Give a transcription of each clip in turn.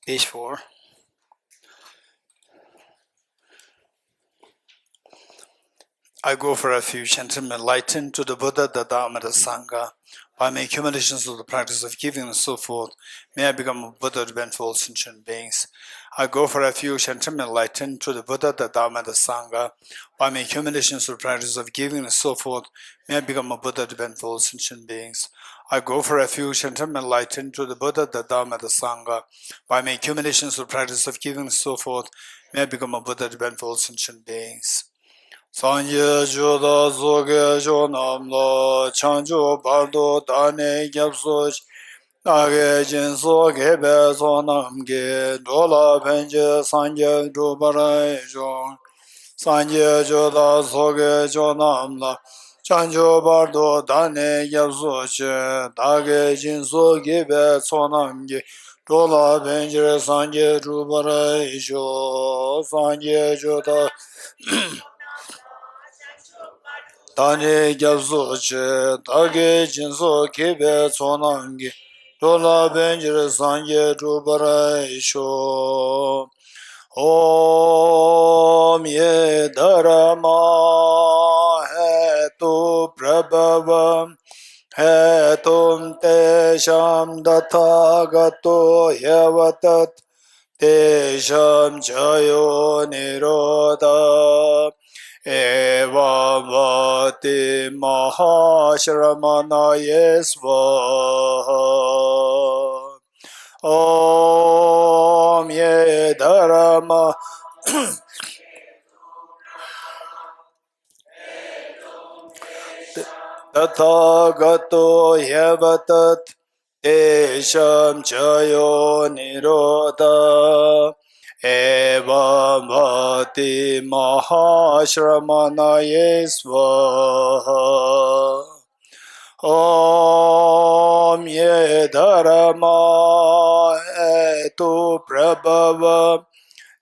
Page 4. I go for refuge and am enlightened to the Buddha, the Dharma, the Sangha. By my accumulations of the practice of giving and so forth, may I become a Buddha to benefit all sentient beings. I go for refuge and am enlightened to the Buddha, the Dharma, the Sangha. By my accumulations of the practice of giving and so forth, may I become a Buddha to benefit all sentient beings. I go for refuge and am enlightened to the Buddha, the Dharma, the Sangha. By my accumulations of the practice of giving and so forth, may I become a Buddha to benefit all sentient beings. Sanje joda zoge jonamlo chanjo bardo dane gyapso nage jinso gebe sonamge dola penje sanje drubare jo Sanje joda zoge jonamlo chanjo bardo dane gyapso dage jinso gebe sonamge dola penje sanje drubare jo Sanje joda Tane gyabso che, tage jinso kebe sonangi, dola benjire sanje drupara isho. Om ye dharma hetu prabhavam, hetum te sham dathagato yavatat, te sham chayo nirodha. Eva vati mahashramanaye svaha. Om ye dharma tathagato yavatat tesham chayo nirodha. Eva bhati mahashramanaye svaha. Om ye dharma hetu prabhava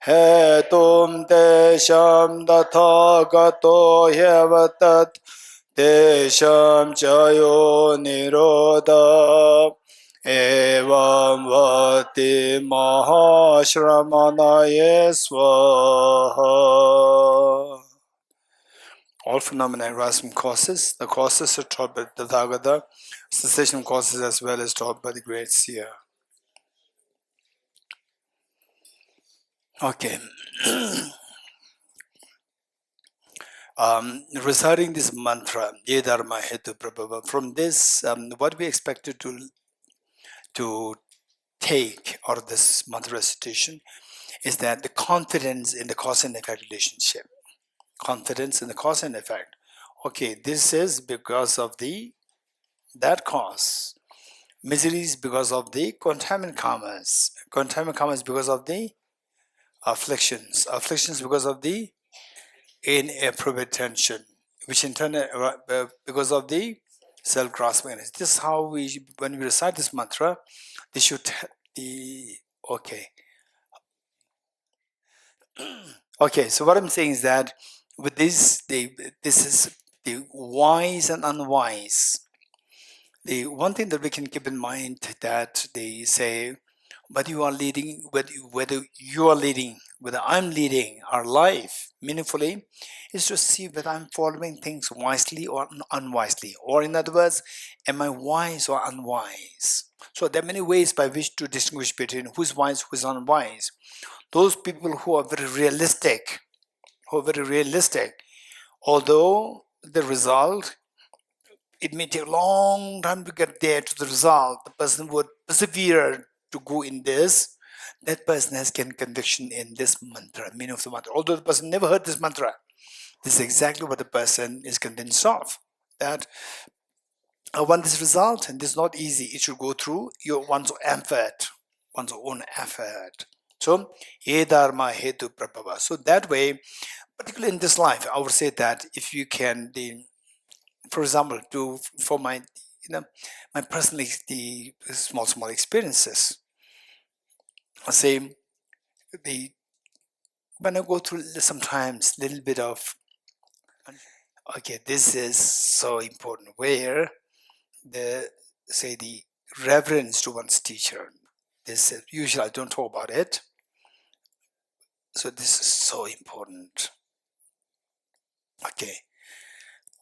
hetum tesham dathagato yavatat tesham chayo nirodha. Evam vati mahashramanaye svaha. All phenomena arise from causes. The causes are taught by the Tathagata. Cessation causes as well as taught by the great seer. Okay. Reciting this mantra, Ye Dharma Hetu Prabhava, from this, what we expected to take out of this mantra recitation is that the confidence in the cause and effect relationship. Confidence in the cause and effect. Okay, this is because of that cause. Misery is because of the contaminant karmas. Contaminant karmas because of the afflictions. Afflictions because of the inappropriate tension, which in turn because of the self-grasping. This is how when we recite this mantra, this should be okay. Okay, so what I'm saying is that with this, this is the wise and unwise. The one thing that we can keep in mind that they say, whether you are leading, whether you are leading, whether I'm leading our life meaningfully, is to see whether I'm following things wisely or unwisely. Or in other words, am I wise or unwise? So there are many ways by which to distinguish between who's wise, who's unwise. Those people who are very realistic, although the result, it may take a long time to get there to the result. The person would persevere to go in this. That person has gained conviction in this mantra, meaning of the mantra. Although the person never heard this mantra, this is exactly what the person is convinced of. That I want this result, and this is not easy. It should go through one's own effort. So, ye dharma hetu prabhava. So that way, particularly in this life, I would say that if you can, for example, for my personal the small experiences, say when I go through sometimes a little bit of okay, this is so important, where the reverence to one's teacher, This usually I don't talk about it. So this is so important.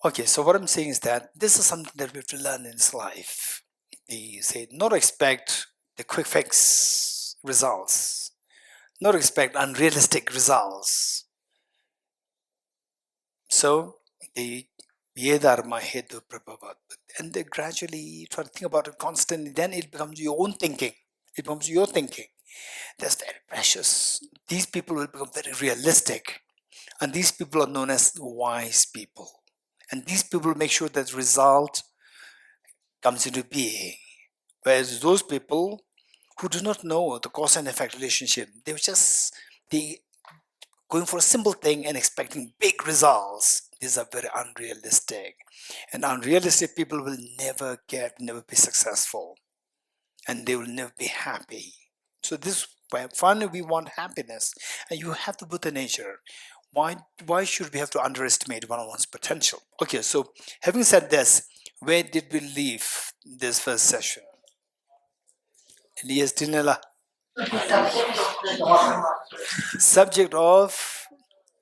Okay, so what I'm saying is that this is something that we have to learn in this life. They say not expect the quick fix results, not expect unrealistic results. So the Yedharma Hetu Prabhavat, and they gradually try to think about it constantly, then it becomes your own thinking. It becomes your thinking. That's very precious. These people will become very realistic. And these people are known as wise people. And these people make sure that result comes into being. Whereas those people who do not know the cause and effect relationship, they going for a simple thing and expecting big results. These are very unrealistic. And unrealistic people will never be successful. And they will never be happy. So this, finally we want happiness. And you have the Buddha nature. Why should we have to underestimate one's potential? Okay, so having said this, where did we leave this first session? Elias Dinela. Subject of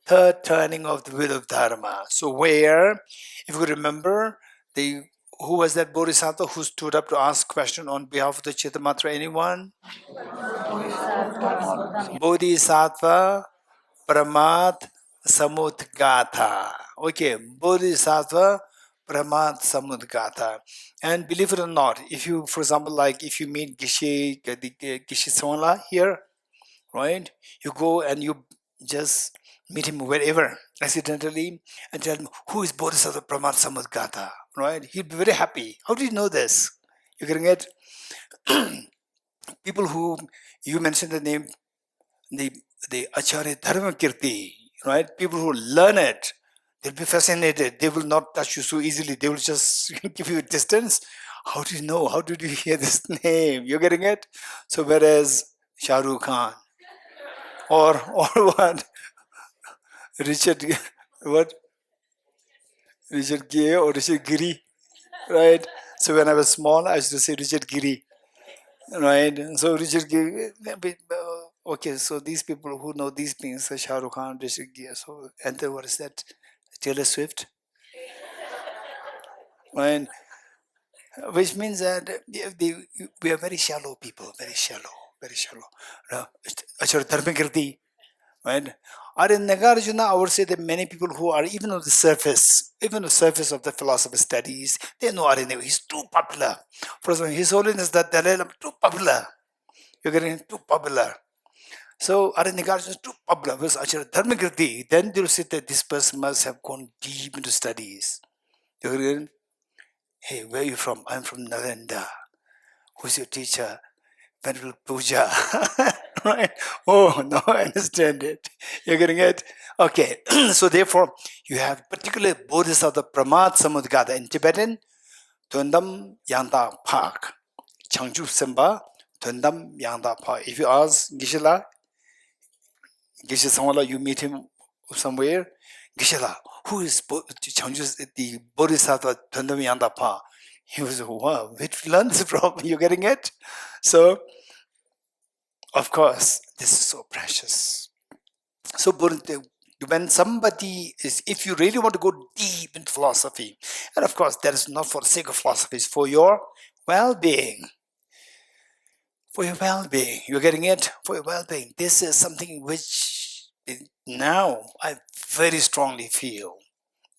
third turning of the wheel of Dharma. So where, if you remember, who was that Bodhisattva who stood up to ask question on behalf of the Chittamatra? Anyone? Bodhisattva Pramad Samudgata. Okay, Bodhisattva Pramad Samudgata. And believe it or not, if you, for example, like if you meet Geshe Dorji here, right? You go and you just meet him wherever, accidentally, and tell him, who is Bodhisattva Pramad Samudgata, right? He'll be very happy. How do you know this? You're getting it? People who, you mentioned the name, the Acharya Dharma Kirti, right? People who learn it, they'll be fascinated. They will not touch you so easily. They will just give you a distance. How do you know? How did you hear this name? You're getting it? So whereas Shah Rukh Khan or what? Richard, what? Richard Gere or Richard Giri, right? So when I was small, I used to say Richard Giri, right? So Richard Gere, okay, so these people who know these things, Shah Rukh Khan, Richard Gere, so, and then what is that? Taylor Swift, right? Which means that we are very shallow people, very shallow, very shallow. Acharya Dharmakirti, right? Or in Nagarjuna, I would say that many people who are even on the surface of the philosophy studies, they know Arya, he's too popular. For example, His Holiness the Dalai Lama, too popular. You're getting too popular. So Arya Nagarjuna is too popular. Because Acharya Dharmakirti, then they'll say that this person must have gone deep into studies. You're getting, hey, where are you from? I'm from Nalanda. Who's your teacher? Venerable Puja. Right? Oh, no, I understand it. You're getting it? Okay. So therefore, you have particularly Bodhisattva Pramad Samudgata in Tibetan, Tundam Yanda Park. Changju Simba, Tundam Yanda Park. If you ask Geshe Samala, you meet him somewhere, Geshe, who is Changju, the Bodhisattva Tundam Yanda Park? He was, wow, where did you learn this from? You're getting it? So, of course, this is so precious. So when somebody is, if you really want to go deep into philosophy, and of course that is not for the sake of philosophy, it's for your well-being. For your well-being. You're getting it? For your well-being. This is something which now I very strongly feel.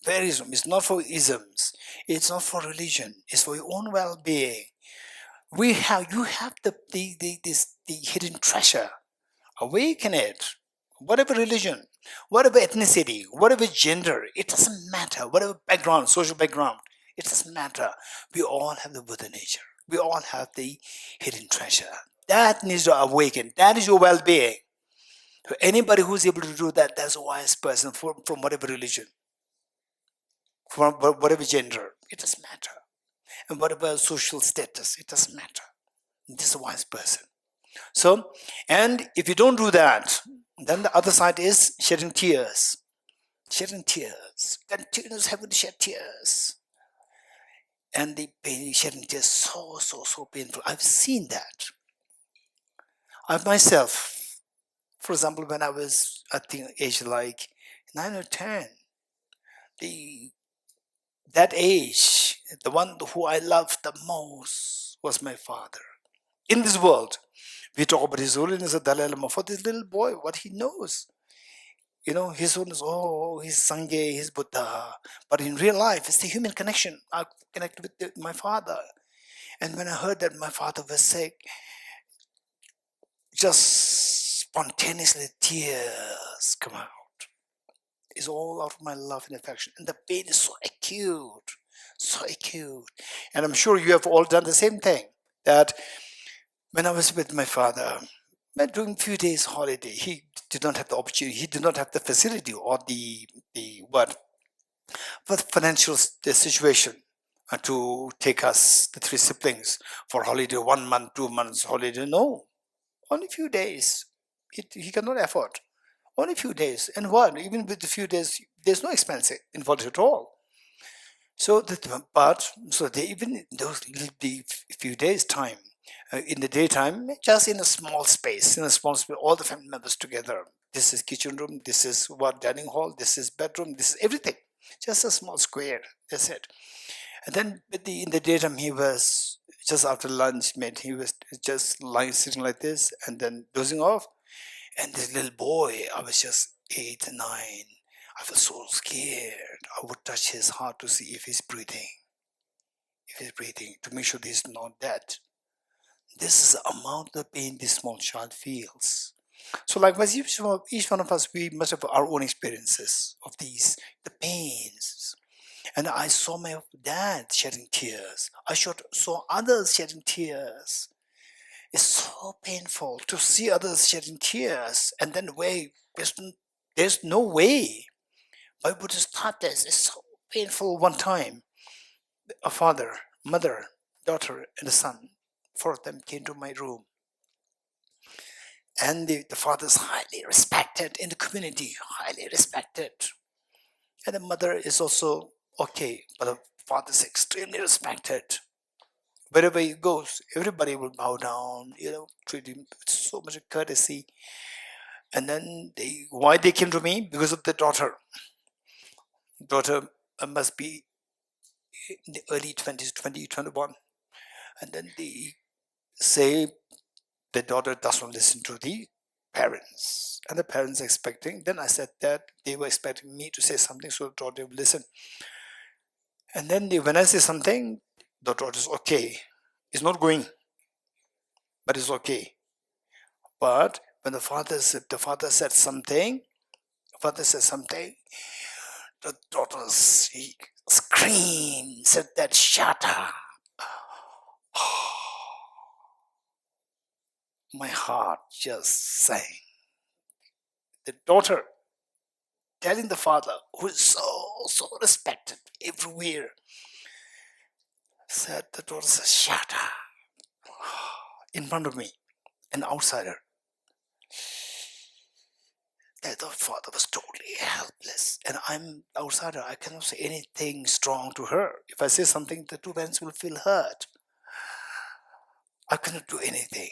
Very strong. It's not for isms. It's not for religion. It's for your own well-being. You have the hidden treasure. Awaken it. Whatever religion, whatever ethnicity, whatever gender, it doesn't matter. Whatever background, social background, it doesn't matter. We all have the Buddha nature. We all have the hidden treasure. That needs to awaken. That is your well-being. So anybody who's able to do that, that's a wise person from whatever religion, from whatever gender, it doesn't matter. And whatever social status, it doesn't matter. This is a wise person. So, and if you don't do that, then the other side is shedding tears. Shedding tears. Continuous having to shed tears. And the pain, shedding tears, so painful. I've seen that. I myself, for example, when I was at the age like 9 or 10, that age, the one who I loved the most was my father. In this world, we talk about His Holiness the Dalai Lama. For this little boy, what he knows, His Holiness, he's Sangye, he's Buddha. But in real life, it's the human connection. I connect with my father. And when I heard that my father was sick, just spontaneously tears come out. It's all out of my love and affection. And the pain is so acute, so acute. And I'm sure you have all done the same thing. That when I was with my father, during a few days holiday, he did not have the opportunity, he did not have the facility or the financial situation to take us, the three siblings, for holiday, 1 month, 2 months holiday. No, only a few days. He cannot afford. Only a few days. And what? Even with the few days, there's no expense involved at all. So, even those the few days time, in the daytime, just in a small space, all the family members together. This is kitchen room, this is dining hall, this is bedroom, this is everything. Just a small square, that's it. And then in the daytime, he was just after lunch, he was just sitting like this, and then dozing off. And this little boy, I was just 8 and 9. I felt so scared. I would touch his heart to see if he's breathing. To make sure he's not dead. This is the amount of pain this small child feels. So likewise, each one of us, we must have our own experiences of the pains. And I saw my dad shedding tears. I saw others shedding tears. It's so painful to see others shedding tears, and then there's no way. Why would you start this? It's so painful. One time, a father, mother, daughter, and a son, 4 of them came to my room. And the father is highly respected in the community, highly respected. And the mother is also okay, but the father is extremely respected. Wherever he goes, everybody will bow down, treat him with so much courtesy. And then why they came to me? Because of the daughter. Daughter must be in the early 20s, 2021. And then they say the daughter doesn't listen to the parents. And the parents are expecting. Then I said that they were expecting me to say something so the daughter would listen. And then when I say something, the daughter is okay. It's not going, but it's okay. But when the father said something, the daughter screamed, said that, "Shut up." My heart just sank. The daughter telling the father, who is so respected everywhere, the daughter said, "Shut up," in front of me, an outsider. The father was totally helpless, and I'm outsider. I cannot say anything strong to her. If I say something, the two parents will feel hurt. I could not do anything.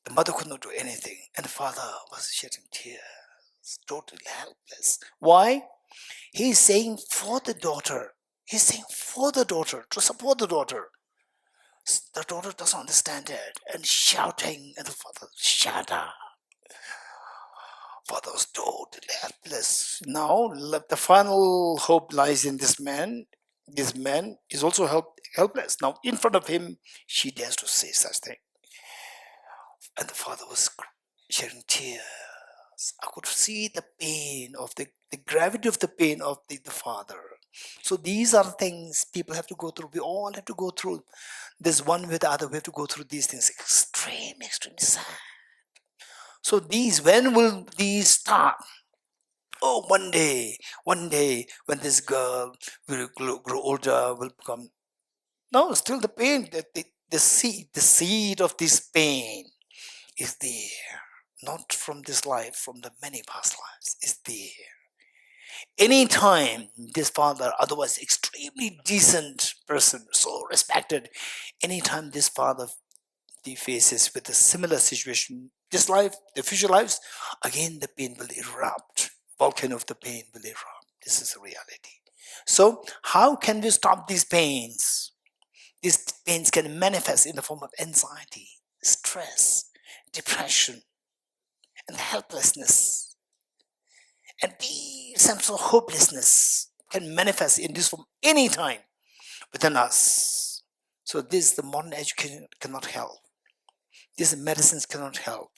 The mother could not do anything, and the father was shedding tears, totally helpless. Why? He's saying for the daughter. He's saying for the daughter, to support the daughter. The daughter doesn't understand it, and shouting at the father, "Shut up." Father was totally helpless. Now, the final hope lies in this man. This man is also helpless. Now, in front of him, she dares to say such thing. And the father was shedding tears. I could see the pain of the gravity of the pain of the father. So these are things people have to go through. We all have to go through. There's one with the other. We have to go through these things. Extremely sad. So when will these start? Oh, one day, when this girl will grow older, will become. No, still the pain, the seed of this pain is there. Not from this life, from the many past lives, is there. Anytime this father, otherwise extremely decent person, so respected, anytime this father he faces with a similar situation, this life, the future lives, again the pain will erupt. Volcano of the pain will erupt. This is a reality. So how can we stop these pains? These pains can manifest in the form of anxiety, stress, depression, and helplessness. And the sense of hopelessness can manifest in this form anytime within us. So this the modern education cannot help. These medicines cannot help.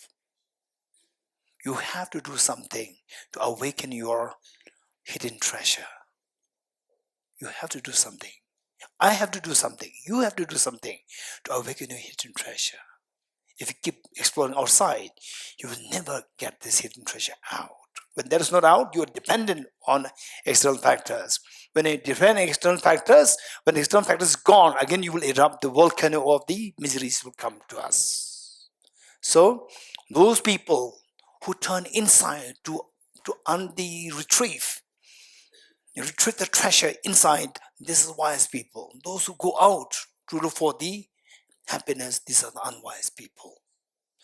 You have to do something to awaken your hidden treasure. You have to do something. I have to do something. You have to do something to awaken your hidden treasure. If you keep exploring outside, you will never get this hidden treasure out. When that is not out, you are dependent on external factors. When you depend on external factors, when the external factors is gone, again you will erupt. The volcano of the miseries will come to us. So those people who turn inside to retrieve the treasure inside, this is wise people. Those who go out to look for the happiness, these are the unwise people.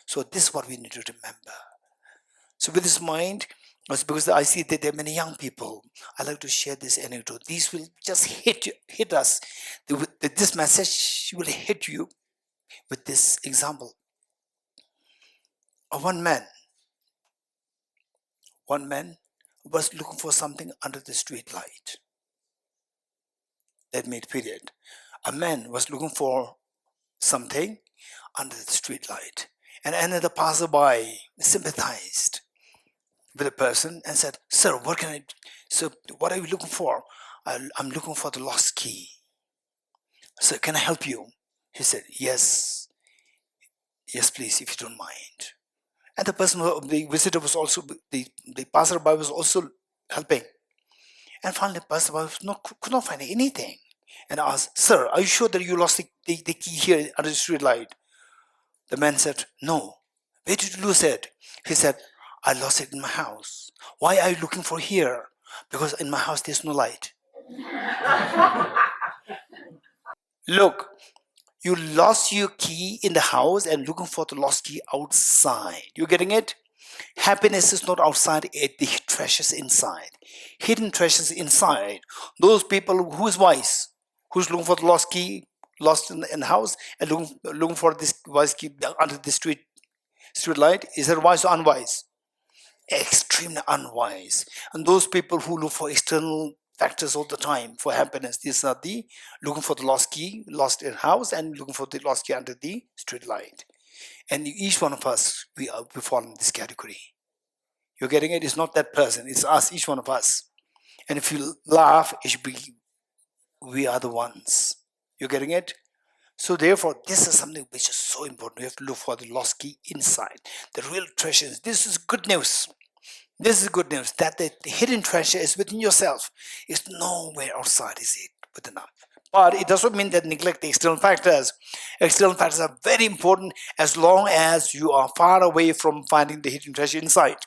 So this is what we need to remember. So with this mind, because I see that there are many young people, I like to share this anecdote. These will just hit us. This message will hit you with this example. One man was looking for something under the street light. That made period. A man was looking for something under the street light. And another passerby sympathized with the person and said, "Sir, what are you looking for?" "I'm looking for the lost key." "Sir, can I help you?" He said, Yes, please, if you don't mind." And the person, the visitor was also, the passerby was also helping. And finally, the passerby could not find anything and asked, "Sir, are you sure that you lost the key here under the street light?" The man said, "No." "Where did you lose it?" He said, "I lost it in my house." "Why are you looking for here?" "Because in my house there's no light." Look, you lost your key in the house and looking for the lost key outside. You getting it? Happiness is not outside, the treasures inside. Hidden treasures inside. Those people who is wise, who's looking for the lost key, lost in the house, and looking for this wise key under the street light, is that wise or unwise? Extremely unwise. And those people who look for external factors all the time for happiness, these are the looking for the lost key, lost in house, and looking for the lost key under the street light. And each one of us, we fall in this category. You're getting it? It's not that person, it's us, each one of us. And if you laugh, it should be, we are the ones. You're getting it? So therefore, this is something which is so important. We have to look for the lost key inside, the real treasures. This is good news. This is good news, that the hidden treasure is within yourself. It's nowhere outside, is it? Within us. But it doesn't mean that neglect the external factors. External factors are very important as long as you are far away from finding the hidden treasure inside.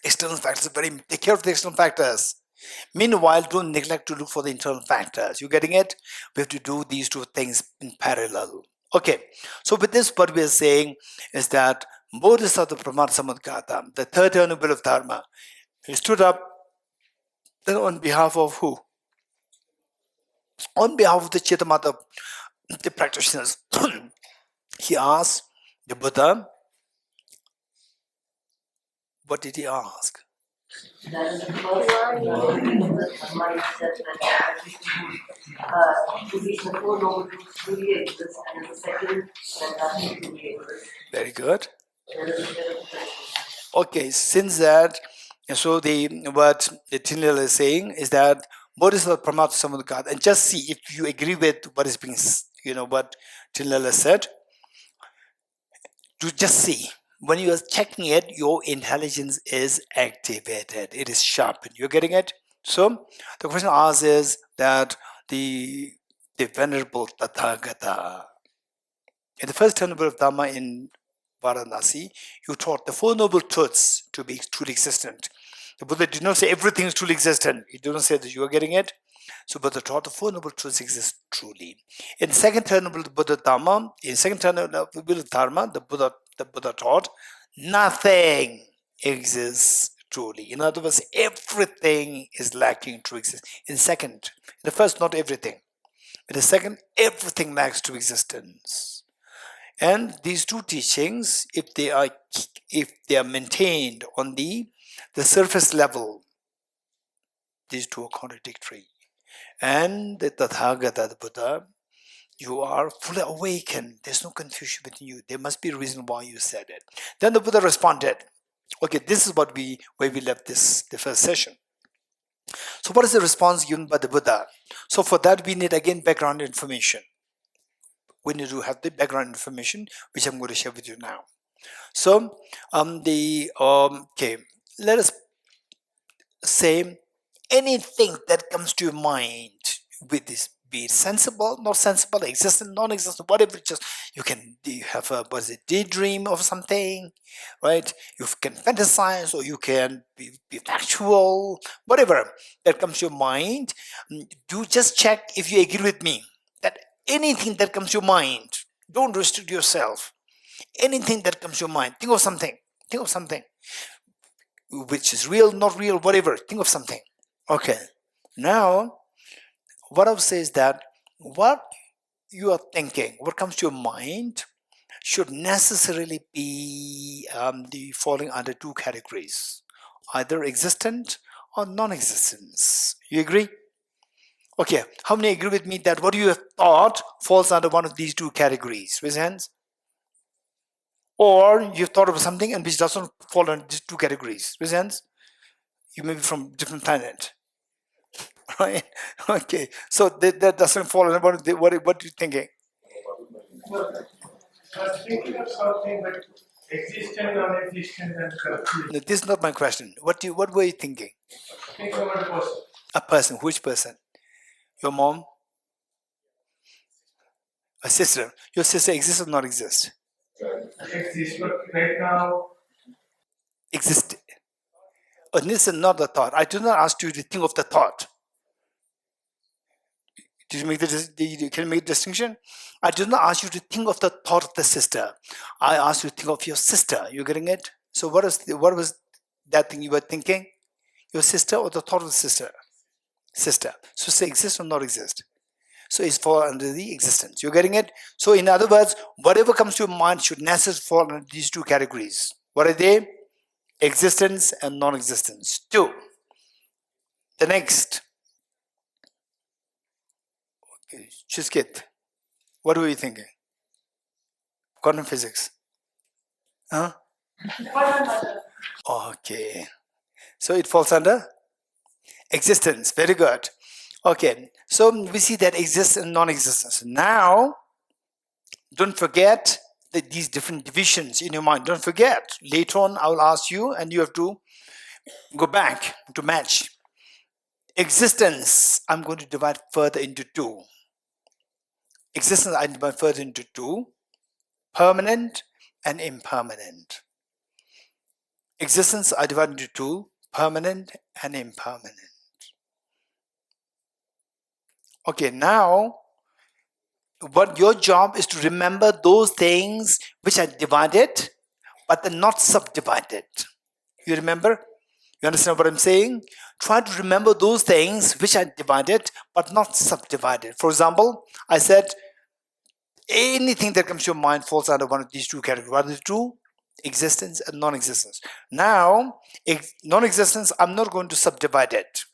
External factors are take care of the external factors. Meanwhile, don't neglect to look for the internal factors. You getting it? We have to do these two things in parallel. Okay, so with this, what we are saying is that Bodhisattva Samadgata, the third noble of Dharma, he stood up on behalf of who? On behalf of the Chitamata, the practitioners. He asked the Buddha, what did he ask? That is the first one. The Dharma said that to reach the Four Noble Truths truly exists, and the second, that nothing truly exists. Very good. Okay, since that, so what the Tinlil is saying is that Bodhisattva Pramata Samadgata, and just see if you agree with what is being, what Tinlil has said. To just see. When you are checking it, your intelligence is activated. It is sharpened. You're getting it? So the question asked is that the Venerable Tathagata, in the first noble of Dhamma in Varanasi, you taught the Four Noble Truths to be truly existent. The Buddha did not say everything is truly existent. He did not say that. You are getting it? So Buddha taught the Four Noble Truths exist truly. In the second noble Buddha Dhamma, in second noble Dharma, the Buddha the Buddha taught, nothing exists truly. In other words, everything is lacking to exist. In the first, not everything. In the second, everything lacks to existence. And these two teachings, if they are maintained on the surface level, these two are contradictory. And the Tathagata, the Buddha, you are fully awakened. There's no confusion within you. There must be a reason why you said it. Then the Buddha responded. Okay, this is where we left the first session. So what is the response given by the Buddha? So for that, we need again background information. We need to have the background information, which I'm going to share with you now. So let us say anything that comes to your mind with this, be it sensible, not sensible, existent, non-existent, whatever. Just you have a daydream of something, right? You can fantasize, or you can be factual, whatever that comes to your mind. Do just check if you agree with me that anything that comes to your mind, don't restrict yourself. Anything that comes to your mind, think of something which is real, not real, whatever. Think of something. Okay. Now, what I would say is that what you are thinking, what comes to your mind, should necessarily be falling under two categories, either existent or non-existence. You agree? Okay. How many agree with me that what you have thought falls under one of these two categories? Raise hands. Or you've thought of something and which doesn't fall under these two categories. Raise hands. You may be from different planet. Right? Okay. So that doesn't fall under what are you thinking? I was thinking of something like existent, non-existent, and confused. No, this is not my question. What were you thinking? Think about a person. A person. Which person? Your mom? A sister. Your sister exists or not exist? Exists, but right now, Exist. Oh, this is not the thought. I do not ask you to think of the thought. Did you make can you make a distinction? I did not ask you to think of the thought of the sister. I asked you to think of your sister. You getting it? So what was that thing you were thinking? Your sister or the thought of the sister? Sister. So say exist or not exist. So it's fall under the existence. You're getting it? So in other words, whatever comes to your mind should necessarily fall under these two categories. What are they? Existence and non-existence. 2. The next. Okay. Chiskit. What were you thinking? Quantum physics. Huh? Okay. So it falls under existence. Very good. Okay. So we see that exists and non-existence. Now, don't forget these different divisions in your mind. Don't forget. Later on, I will ask you and you have to go back to match. Existence, I'm going to divide further into 2. Existence, I divide further into 2. Permanent and impermanent. Existence, I divide into 2. Permanent and impermanent. Okay, now, what your job is to remember those things which are divided, but they're not subdivided. You remember? You understand what I'm saying? Try to remember those things which are divided, but not subdivided. For example, I said, anything that comes to your mind falls under one of these two categories. What are the two? Existence and non-existence. Now, non-existence, I'm not going to subdivide it.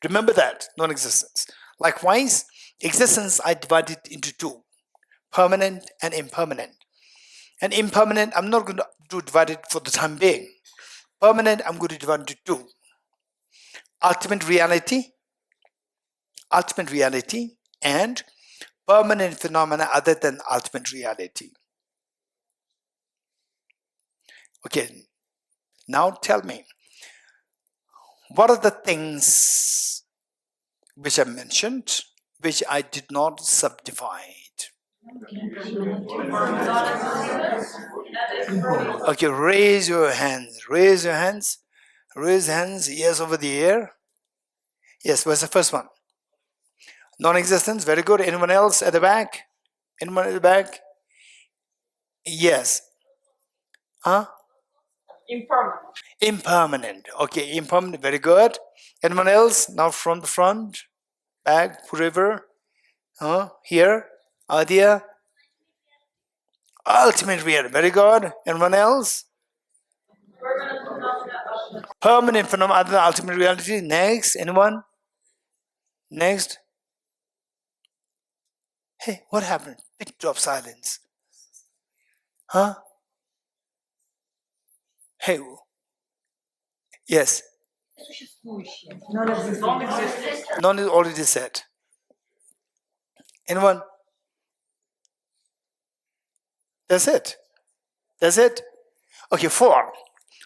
Remember that, non-existence. Likewise, existence, I divide it into 2. Permanent and impermanent. And impermanent, I'm not going to divide it for the time being. Permanent, I'm going to divide into 2. Ultimate reality, and permanent phenomena other than ultimate reality. Okay, now tell me, what are the things which I mentioned, which I did not subdivide? Okay, raise your hands. Raise hands. Yes, over the air. Yes, what's the first one? Non-existence. Very good. Anyone else at the back? Anyone at the back? Yes. Huh? Impermanent. Impermanent. Okay, impermanent. Very good. Anyone else? Now from the front, back, whoever. Here, Adia. Ultimate reality. Very good. Anyone else? Permanent phenomena other than ultimate reality. Next. Anyone? Next. Hey, what happened? Big drop silence. Huh? Hey. Yes. Non-existent. None is already said. Anyone? That's it. That's it. Okay, 4.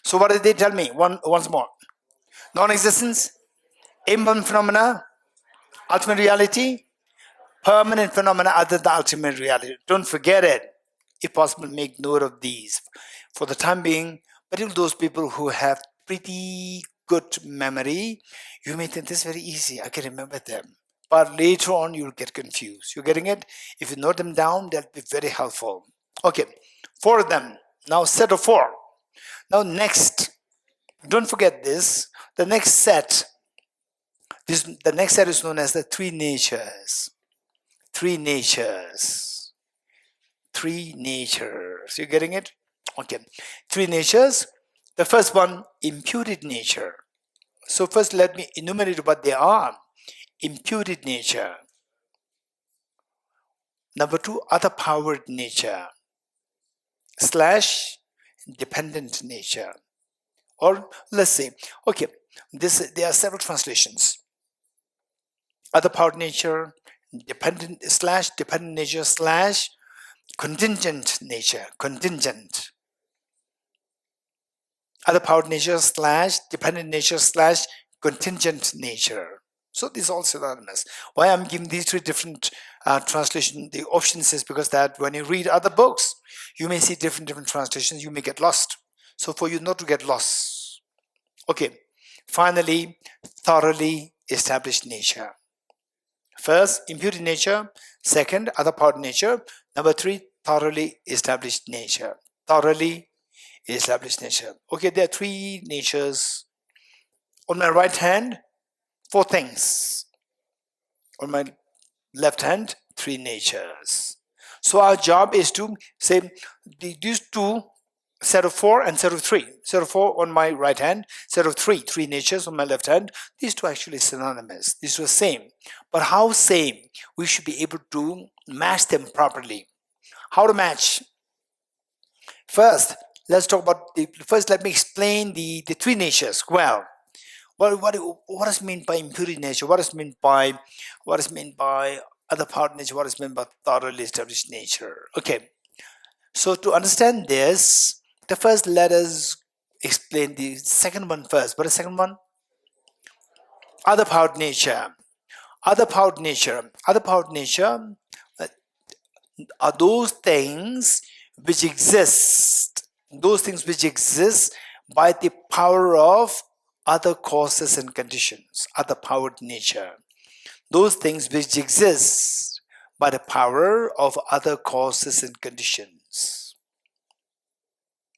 So what did they tell me? Once more. Non-existence, impermanent phenomena, ultimate reality, permanent phenomena other than ultimate reality. Don't forget it. If possible, make note of these. For the time being, particularly those people who have pretty good memory, you may think this is very easy. I can remember them. But later on, you'll get confused. You're getting it? If you note them down, that'll be very helpful. Okay, 4 of them. Now set of 4. Now next, don't forget this. The next set is known as the 3 natures. 3 natures. 3 natures. You getting it? Okay. 3 natures. The first one, imputed nature. So first let me enumerate what they are. Imputed nature. Number 2, other powered nature. / dependent nature. Or let's say, okay, there are several translations. Other powered nature, dependent / dependent nature / contingent nature, contingent. Other powered nature / dependent nature / contingent nature. So these are all synonymous. Why I'm giving these 3 different translation, the options is because that when you read other books, you may see different translations, you may get lost. So for you not to get lost. Okay, finally, thoroughly established nature. First, imputed nature. Second, other powered nature. Number 3, thoroughly established nature. Thoroughly established nature. Okay, there are 3 natures. On my right hand, 4 things. On my left hand, 3 natures. So our job is to say these 2, set of 4 and set of 3. Set of 4 on my right hand, set of 3 natures on my left hand. These 2 are actually synonymous. These 2 are same. But how same? We should be able to match them properly. How to match? First, let's talk about first let me explain the 3 natures. Well, what is meant by imputed nature? What is meant by other powered nature? What is meant by thoroughly established nature? Okay. So to understand this, the first let us explain the second one first. What is the second one? Other powered nature. Other powered nature. Other powered nature are those things which exist. Those things which exist by the power of other causes and conditions. Other powered nature. Those things which exist by the power of other causes and conditions.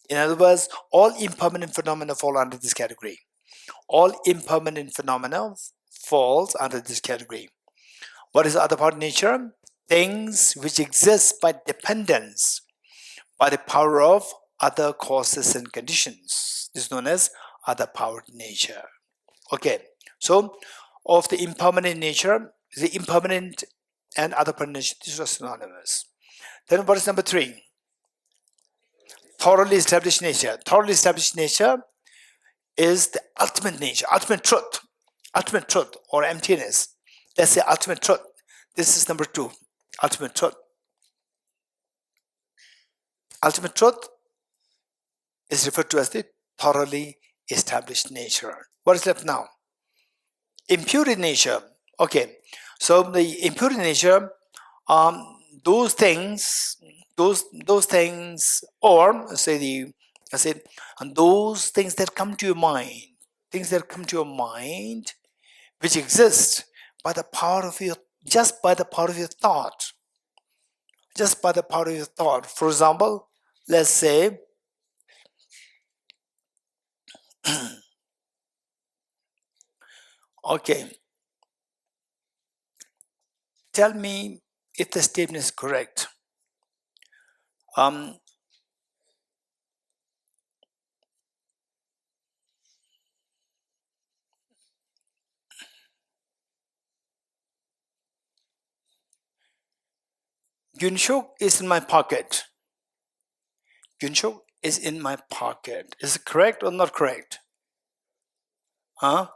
In other words, all impermanent phenomena fall under this category. All impermanent phenomena falls under this category. What is other powered nature? Things which exist by dependence, by the power of other causes and conditions. This is known as other powered nature. Okay, so of the impermanent nature, the impermanent and other powered nature, these are synonymous. Then what is number 3? Thoroughly established nature. Thoroughly established nature is the ultimate nature, ultimate truth or emptiness. Let's say ultimate truth. This is number 2, ultimate truth. Ultimate truth is referred to as the thoroughly established nature. What is left now? Imputed nature. Okay, so the imputed nature, those things, or those things that come to your mind, which exist by the power of your, just by the power of your thought. Just by the power of your thought. For example, let's say Okay. Tell me if the statement is correct. Gyunshuk is in my pocket. Gyunshuk is in my pocket. Is it correct or not correct? Huh?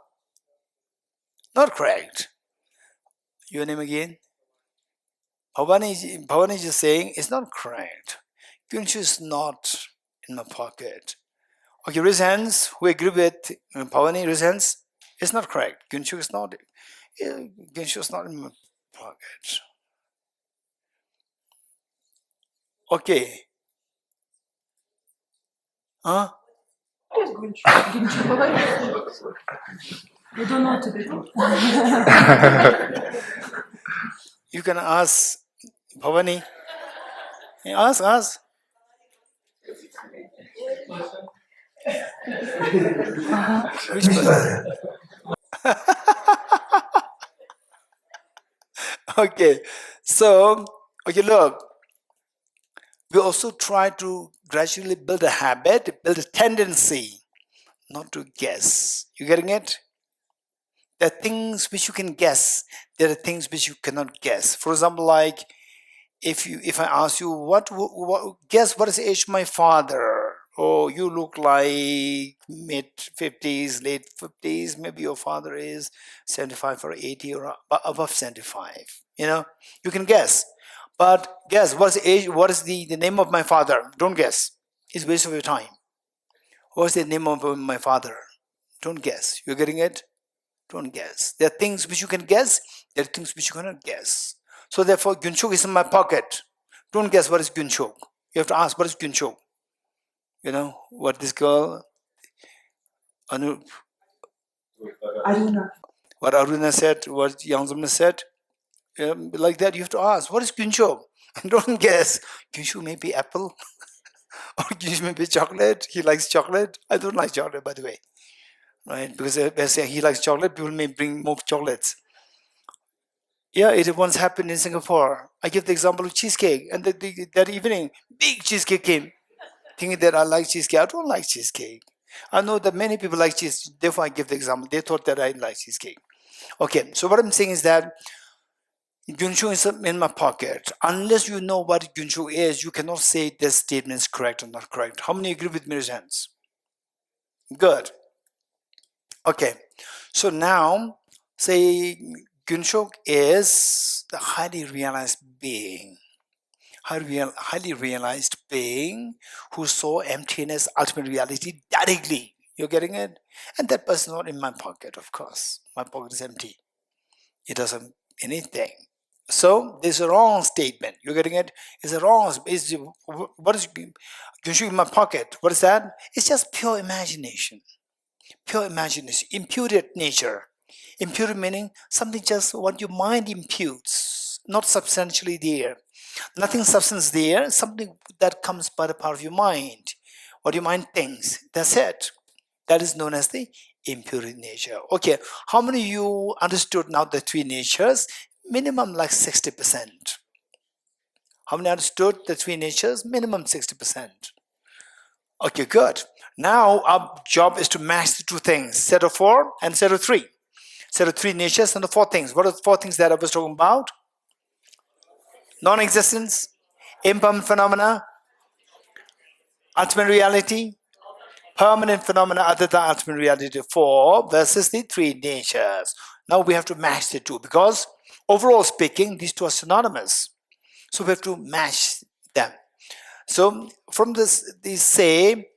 Not correct. Your name again? Bhavani is just saying it's not correct. Gyunshuk is not in my pocket. Okay, raise hands. Who agree with Bhavani? Raise hands. It's not correct. Gyunshuk is not. Gyunshuk is not in my pocket. Okay. Huh? You don't know Tibetan? You can ask Bhavani. Ask. Which person? Okay. So, okay, look. We also try to gradually build a habit, build a tendency not to guess. You getting it? There are things which you can guess. There are things which you cannot guess. For example, like if I ask you guess what is the age of my father? Oh, you look like mid-50s, late 50s. Maybe your father is 75 or 80 or above 75. You can guess. But guess what is the age? What is the name of my father? Don't guess. It's a waste of your time. What's the name of my father? Don't guess. You're getting it? Don't guess. There are things which you can guess. There are things which you cannot guess. So therefore, Gyunchuk is in my pocket. Don't guess what is Gyunchuk. You have to ask what is Gyunchuk. What this girl, Aruna. What Aruna said, what Yangzama said. Like that, you have to ask, what is Gyunchuk? Don't guess. Gyunchuk may be apple. Or Gyunchuk may be chocolate. He likes chocolate. I don't like chocolate, by the way. Right? Because as he likes chocolate, people may bring more chocolates. Yeah, it once happened in Singapore. I give the example of cheesecake. And that evening, big cheesecake came. Thinking that I like cheesecake. I don't like cheesecake. I know that many people like cheese. Therefore, I give the example. They thought that I like cheesecake. Okay, so what I'm saying is that Gyunchuk is in my pocket. Unless you know what Gyunchuk is, you cannot say this statement is correct or not correct. How many agree with me? Raise hands. Good. Okay, so now say Gyunchuk is the highly realized being. Highly realized being who saw emptiness, ultimate reality directly. You're getting it? And that person is not in my pocket, of course. My pocket is empty. It doesn't anything. So this is a wrong statement. You're getting it? It's a wrong. What is Gyunchuk in my pocket? What is that? It's just pure imagination. Pure imagination. Imputed nature. Imputed meaning something just what your mind imputes, not substantially there. Nothing substance there, something that comes by the power of your mind. What your mind thinks, that's it. That is known as the imputed nature. Okay, how many of you understood now the three natures? Minimum like 60%. How many understood the three natures? Minimum 60%. Okay, good. Now our job is to match the two things, set of four and set of three. Set of three natures and the four things. What are the four things that I was talking about? Non-existence, impermanent phenomena, ultimate reality, permanent phenomena other than ultimate reality 4 versus the three natures. Now we have to match the two because overall speaking, these two are synonymous. So we have to match them. So from this, they say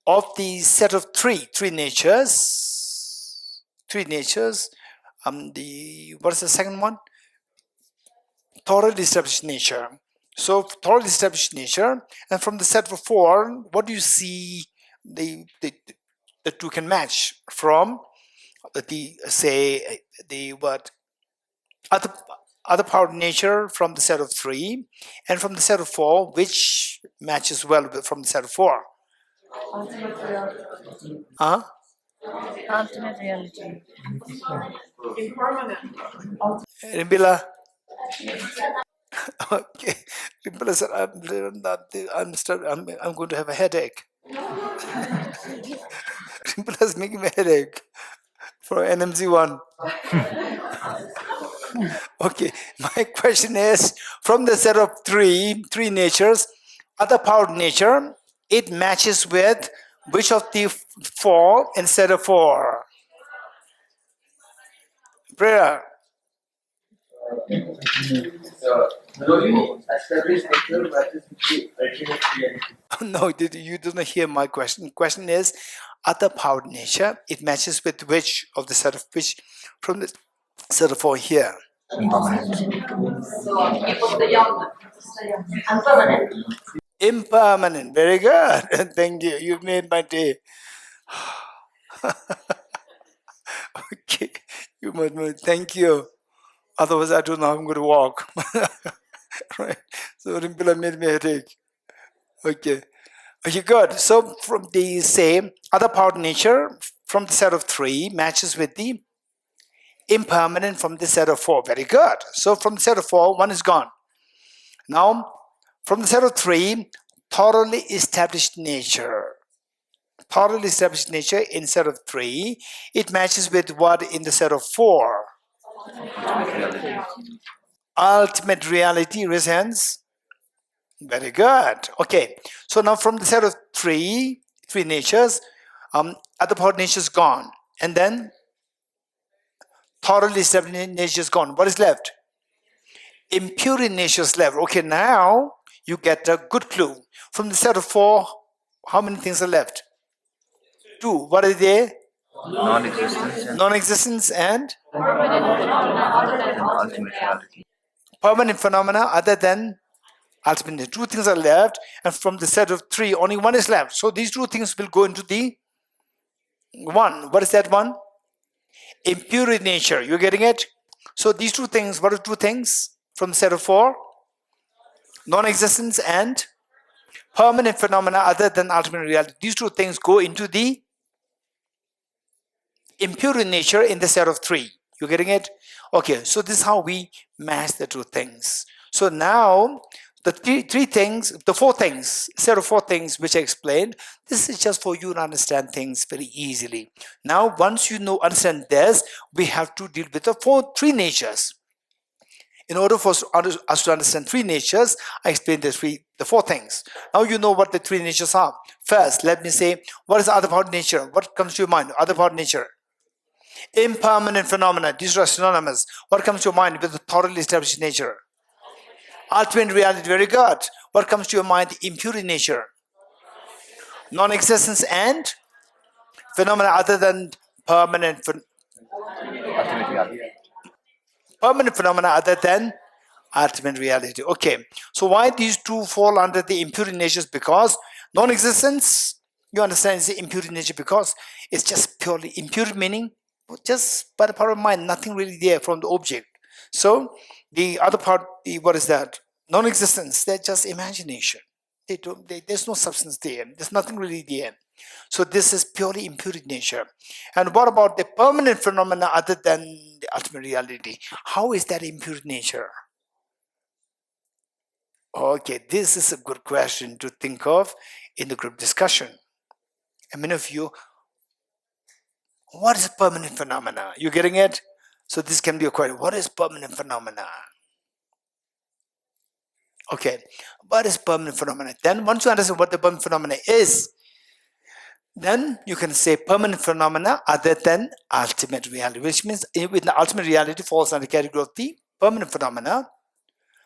of the set of three natures, what is the second one? Thoroughly established nature. So thoroughly established nature, and from the set of four, what do you see the two can match from other power of nature from the set of three, and from the set of four, which matches well from the set of four? Ultimate reality. Impermanent. Rimbila? Okay. Rimbila said, I'm going to have a headache. Rimbila is making me a headache for NMZ1. Okay, my question is, from the set of three natures, other powered nature, it matches with which of the four instead of four? Prayer. No, you do not hear my question. Question is, other powered nature, it matches with which of the set of which from the set of four here? So people the young one. Impermanent. Impermanent. Very good. Thank you. You made my day. Okay. You must. Thank you. Otherwise, I don't know how I'm going to walk. Right. So Rimpila made me a headache. Okay. Okay, good. So from the same other powered nature from the set of three matches with the impermanent from the set of four. Very good. So from the set of four, one is gone. Now, from the set of three, thoroughly established nature. Thoroughly established nature in set of three, it matches with what in the set of four? Ultimate reality, raise hands. Very good. Okay. So now from the set of three natures, other powered nature is gone. And then thoroughly established nature is gone. What is left? Impure nature is left. Okay, now you get a good clue. From the set of four, how many things are left? Two. What are they? Non-existence and Ultimate reality. permanent phenomena other than ultimate. Two things are left, and from the set of three, only one is left. So these two things will go into the one. What is that one? Impure nature. You're getting it? So these two things, what are two things from the set of four? Non-existence and permanent phenomena other than ultimate reality. These two things go into the impure nature in the set of three. You getting it? Okay, so this is how we match the two things. So now the three things, the four things, set of four things which I explained, this is just for you to understand things very easily. Now, once you understand this, we have to deal with the three natures. In order for us to understand three natures, I explained the four things. Now you know what the three natures are. First, let me say, what is other powered nature? What comes to your mind? Other powered nature. Impermanent phenomena. These are synonymous. What comes to your mind with the thoroughly established nature? Ultimate reality. Very good. What comes to your mind? Impure nature. Non-existence and phenomena other than permanent. Ultimate reality. Permanent phenomena other than ultimate reality. Okay. So why these two fall under the impure natures? Because non-existence, you understand, is the impure nature because it's just purely impure, meaning just by the power of mind, nothing really there from the object. So the other part, what is that? Non-existence, they're just imagination. There's no substance there. There's nothing really there. So this is purely impure nature. And what about the permanent phenomena other than the ultimate reality? How is that impure nature? Okay, this is a good question to think of in the group discussion. And many of you, what is permanent phenomena? You getting it? So this can be a question. What is permanent phenomena? Okay, what is permanent phenomena? Then once you understand what the permanent phenomena is, then you can say permanent phenomena other than ultimate reality, which means with the ultimate reality falls under the category of the permanent phenomena.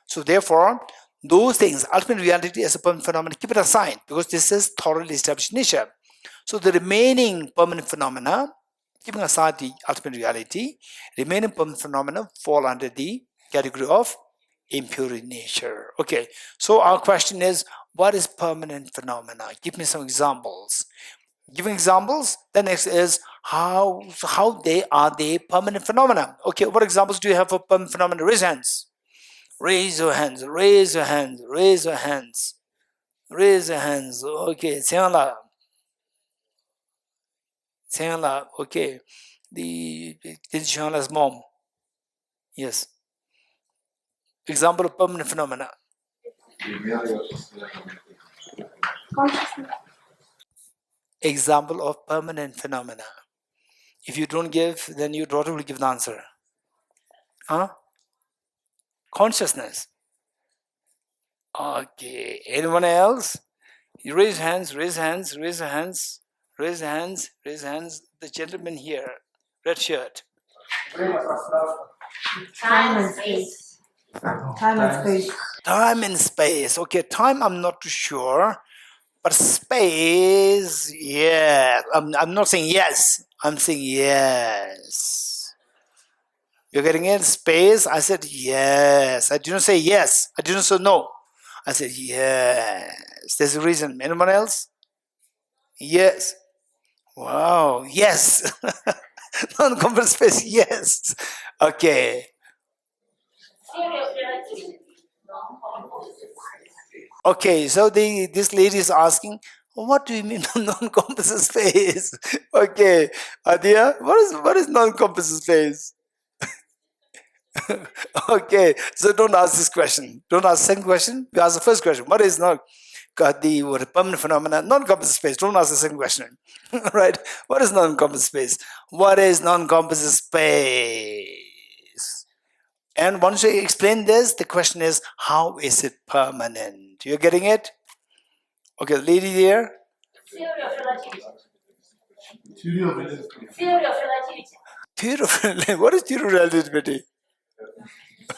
So therefore, those things, ultimate reality as a permanent phenomena, keep it aside because this is thoroughly established nature. So the remaining permanent phenomena, keeping aside the ultimate reality, remaining permanent phenomena fall under the category of impure nature. Okay, so our question is, what is permanent phenomena? Give me some examples. Giving examples, the next is how are they permanent phenomena? Okay, what examples do you have for permanent phenomena? Raise hands. Raise your hands. Raise your hands. Raise your hands. Raise your hands. Okay, Siala. Sengla, okay. This is Shangla's mom. Yes. Example of permanent phenomena. Example of permanent phenomena. If you don't give, then your daughter will give the answer. Huh? Consciousness. Okay. Anyone else? You raise hands, raise hands, raise hands, raise hands, raise hands. The gentleman here, red shirt. Time and space. Time and space. Time and space. Okay, time I'm not too sure. But space, yeah. I'm not saying yes. I'm saying yes. You're getting it? Space, I said yes. I didn't say yes. I didn't say no. I said yes. There's a reason. Anyone else? Yes. Wow. Yes. Non-complex space, yes. Okay. Okay, so this lady is asking, what do you mean non-complex space? Okay, Adia, what is non-complex space? Okay, so don't ask this question. Don't ask the second question. You ask the first question. What is the permanent phenomena? Non-complex space. Don't ask the second question. Right? What is non-complex space? What is non-complex space? And once you explain this, the question is, how is it permanent? You're getting it? Okay, the lady there. Theory of relativity. Theory of relativity. Theory of relativity. Theory of what is theory of relativity?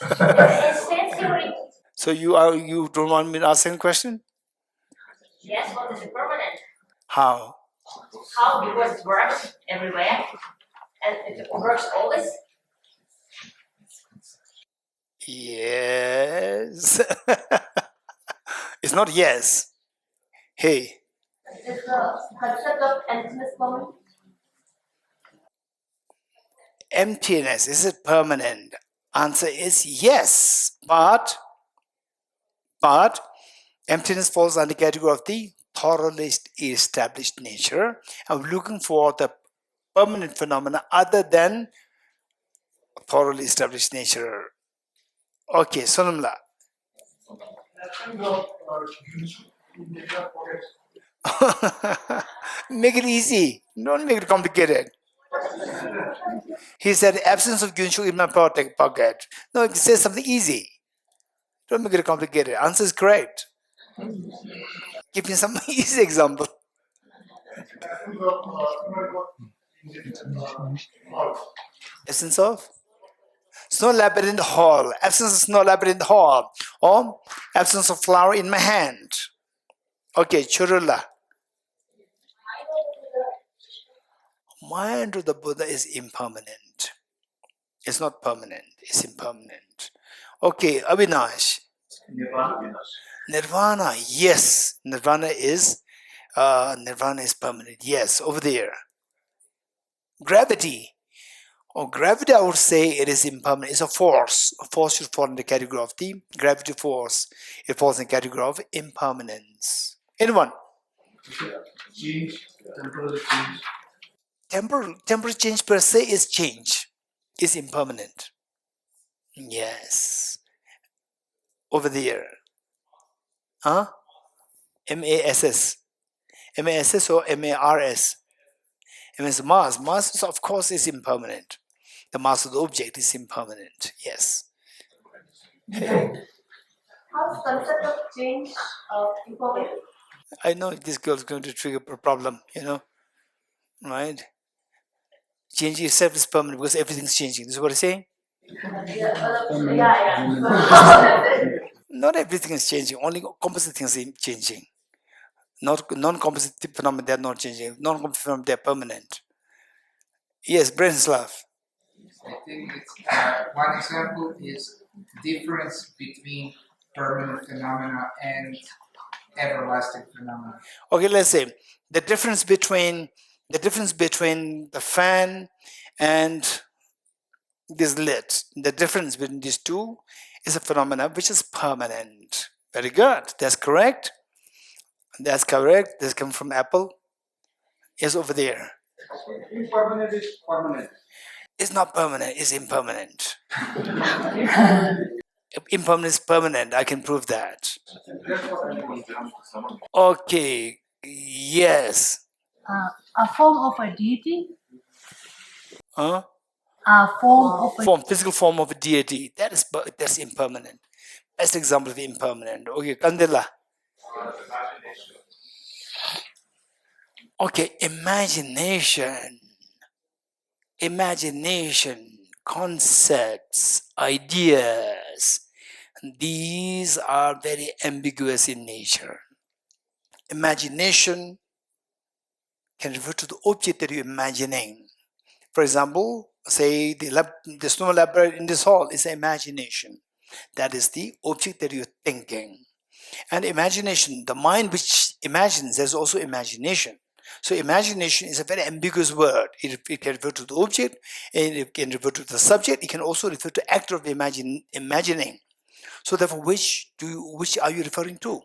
It's state theory. So you don't want me to ask any question? Yes, what is it permanent? How? How? Because it works everywhere. And it works always. Yes. It's not yes. Hey. Is the concept of emptiness permanent? Emptiness, is it permanent? Answer is yes. But emptiness falls under the category of the thoroughly established nature. I'm looking for the permanent phenomena other than thoroughly established nature. Okay, Sonamla. Make it easy. Don't make it complicated. He said, absence of Gyunshu in my pocket. No, it says something easy. Don't make it complicated. Answer is correct. Give me some easy example. Essence of snow leopard in the hall. Absence of snow leopard in the hall. Or absence of flower in my hand. Okay, Churula. Mind of the Buddha is impermanent. It's not permanent. It's impermanent. Okay, Avinash. Nirvana. Yes, Nirvana is permanent. Yes, over there. Gravity. Gravity, I would say it is impermanent. It's a force. A force should fall in the category of the gravity force. It falls in the category of impermanence. Anyone? Change, temporal change. Temporal change per se is change. Is impermanent. Yes. Over there. Huh? MASS. MASS or MARS? Mass. Mass, of course, is impermanent. The mass of the object is impermanent. Yes. How's concept of change impermanent? I know this girl is going to trigger a problem, right? Change itself is permanent because everything's changing. This is what I'm saying? Yeah. Not everything is changing. Only composite things are changing. Not non-composite phenomena, they are not changing. Non-composite phenomena, they are permanent. Yes, Branislav. I think it's, one example is difference between permanent phenomena and everlasting phenomena. Okay, let's say the difference between the fan and this lid. The difference between these two is a phenomena which is permanent. Very good. That's correct. That's correct. This comes from Apple. Yes, over there. Impermanent is permanent. It's not permanent, it's impermanent. Impermanent is permanent, I can prove that. Okay, yes. A form of a deity, Huh? physical Form of a deity. That's impermanent. Best example of impermanent. Okay, Kandila. Okay, imagination, concepts, ideas. These are very ambiguous in nature. Imagination can refer to the object that you're imagining. For example, say the snow leopard in this hall is imagination. That is the object that you're thinking. And imagination, the mind which imagines, there's also imagination. So imagination is a very ambiguous word. It can refer to the object, and it can refer to the subject. It can also refer to the actor of imagining. So therefore, which are you referring to?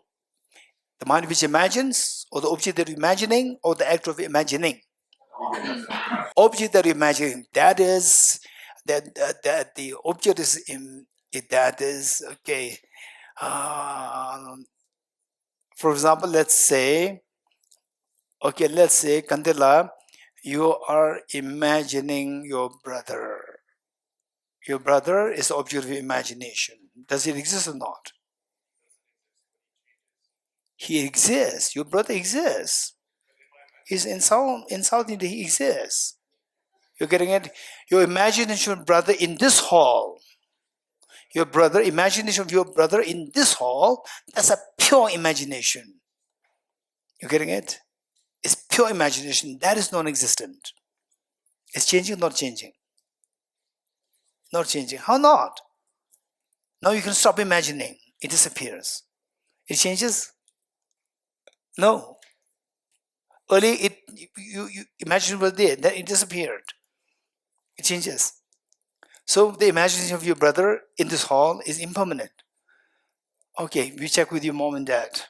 The mind which imagines, or the object that you're imagining, or the act of imagining? Object that you're imagining, that is, that the object is that is, okay. For example, let's say, Kandila, you are imagining your brother. Your brother is the object of your imagination. Does it exist or not? He exists. Your brother exists. He's in South India. He exists. You're getting it? Your imagination of brother in this hall. Imagination of your brother in this hall, that's a pure imagination. You're getting it? It's pure imagination. That is non-existent. It's changing or not changing? Not changing. How not? Now you can stop imagining. It disappears. It changes? No. Earlier, you imagination was there, then it disappeared. It changes. So the imagination of your brother in this hall is impermanent. Okay, we check with your mom and dad.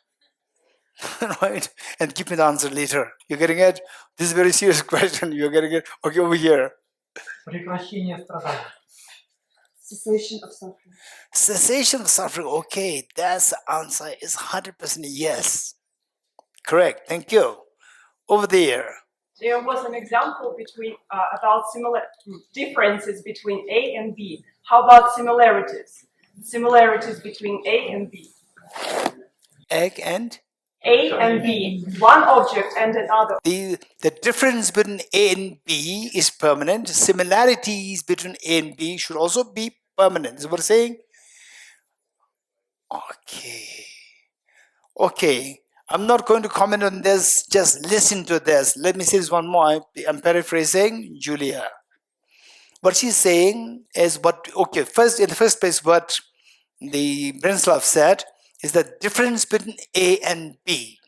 Right? And give me the answer later. You're getting it? This is a very serious question. You're getting it? Okay, over here. Прекращение страданий. Cessation of suffering. Cessation of suffering. Okay, that's the answer is 100% yes. Correct. Thank you. Over there. There was an example between about similar differences between A and B. How about similarities? Similarities between A and B. Egg and? A and B, one object and another. The difference between A and B is permanent. Similarities between A and B should also be permanent. Is what I'm saying? Okay. I'm not going to comment on this. Just listen to this. Let me say this one more. I'm paraphrasing Julia. What she's saying is in the first place, what the Branislav said is the difference between A and B.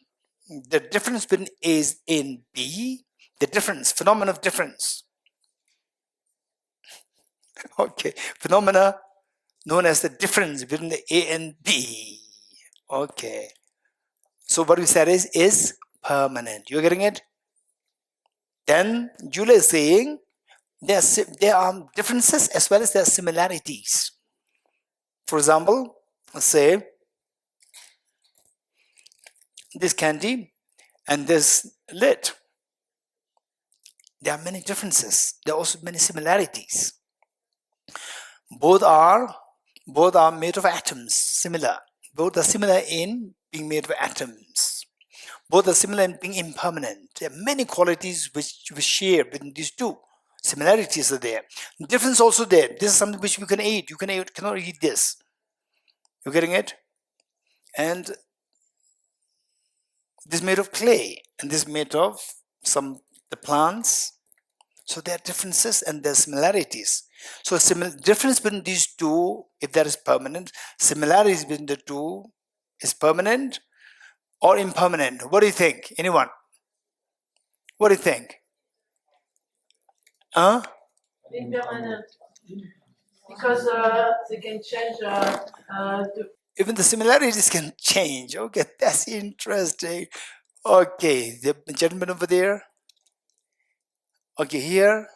The difference between A and B, phenomenon of difference. Okay, phenomena known as the difference between the A and B. Okay. So what we said is permanent. You're getting it? Then Julia is saying there are differences as well as there are similarities. For example, let's say this candy and this lid. There are many differences. There are also many similarities. Both are made of atoms, similar. Both are similar in being made of atoms. Both are similar in being impermanent. There are many qualities which we share between these two. Similarities are there. Difference also there. This is something which we can eat. You cannot eat this. You're getting it? And this is made of clay, and this is made of the plants. So there are differences and there are similarities. So difference between these two, if that is permanent, similarities between the two is permanent or impermanent. What do you think? Anyone? What do you think? Impermanent. Because they can change Even the similarities can change. Okay, that's interesting. Okay, the gentleman over there. Okay, here.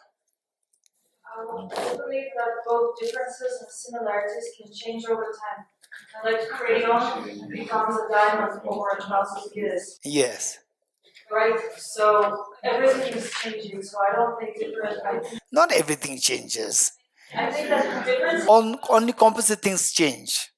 I believe that both differences and similarities can change over time. Like crayon becomes a diamond over 1,000 years, Yes. right? So everything is changing. So I don't think Not everything changes. I think that difference. Only composite things change.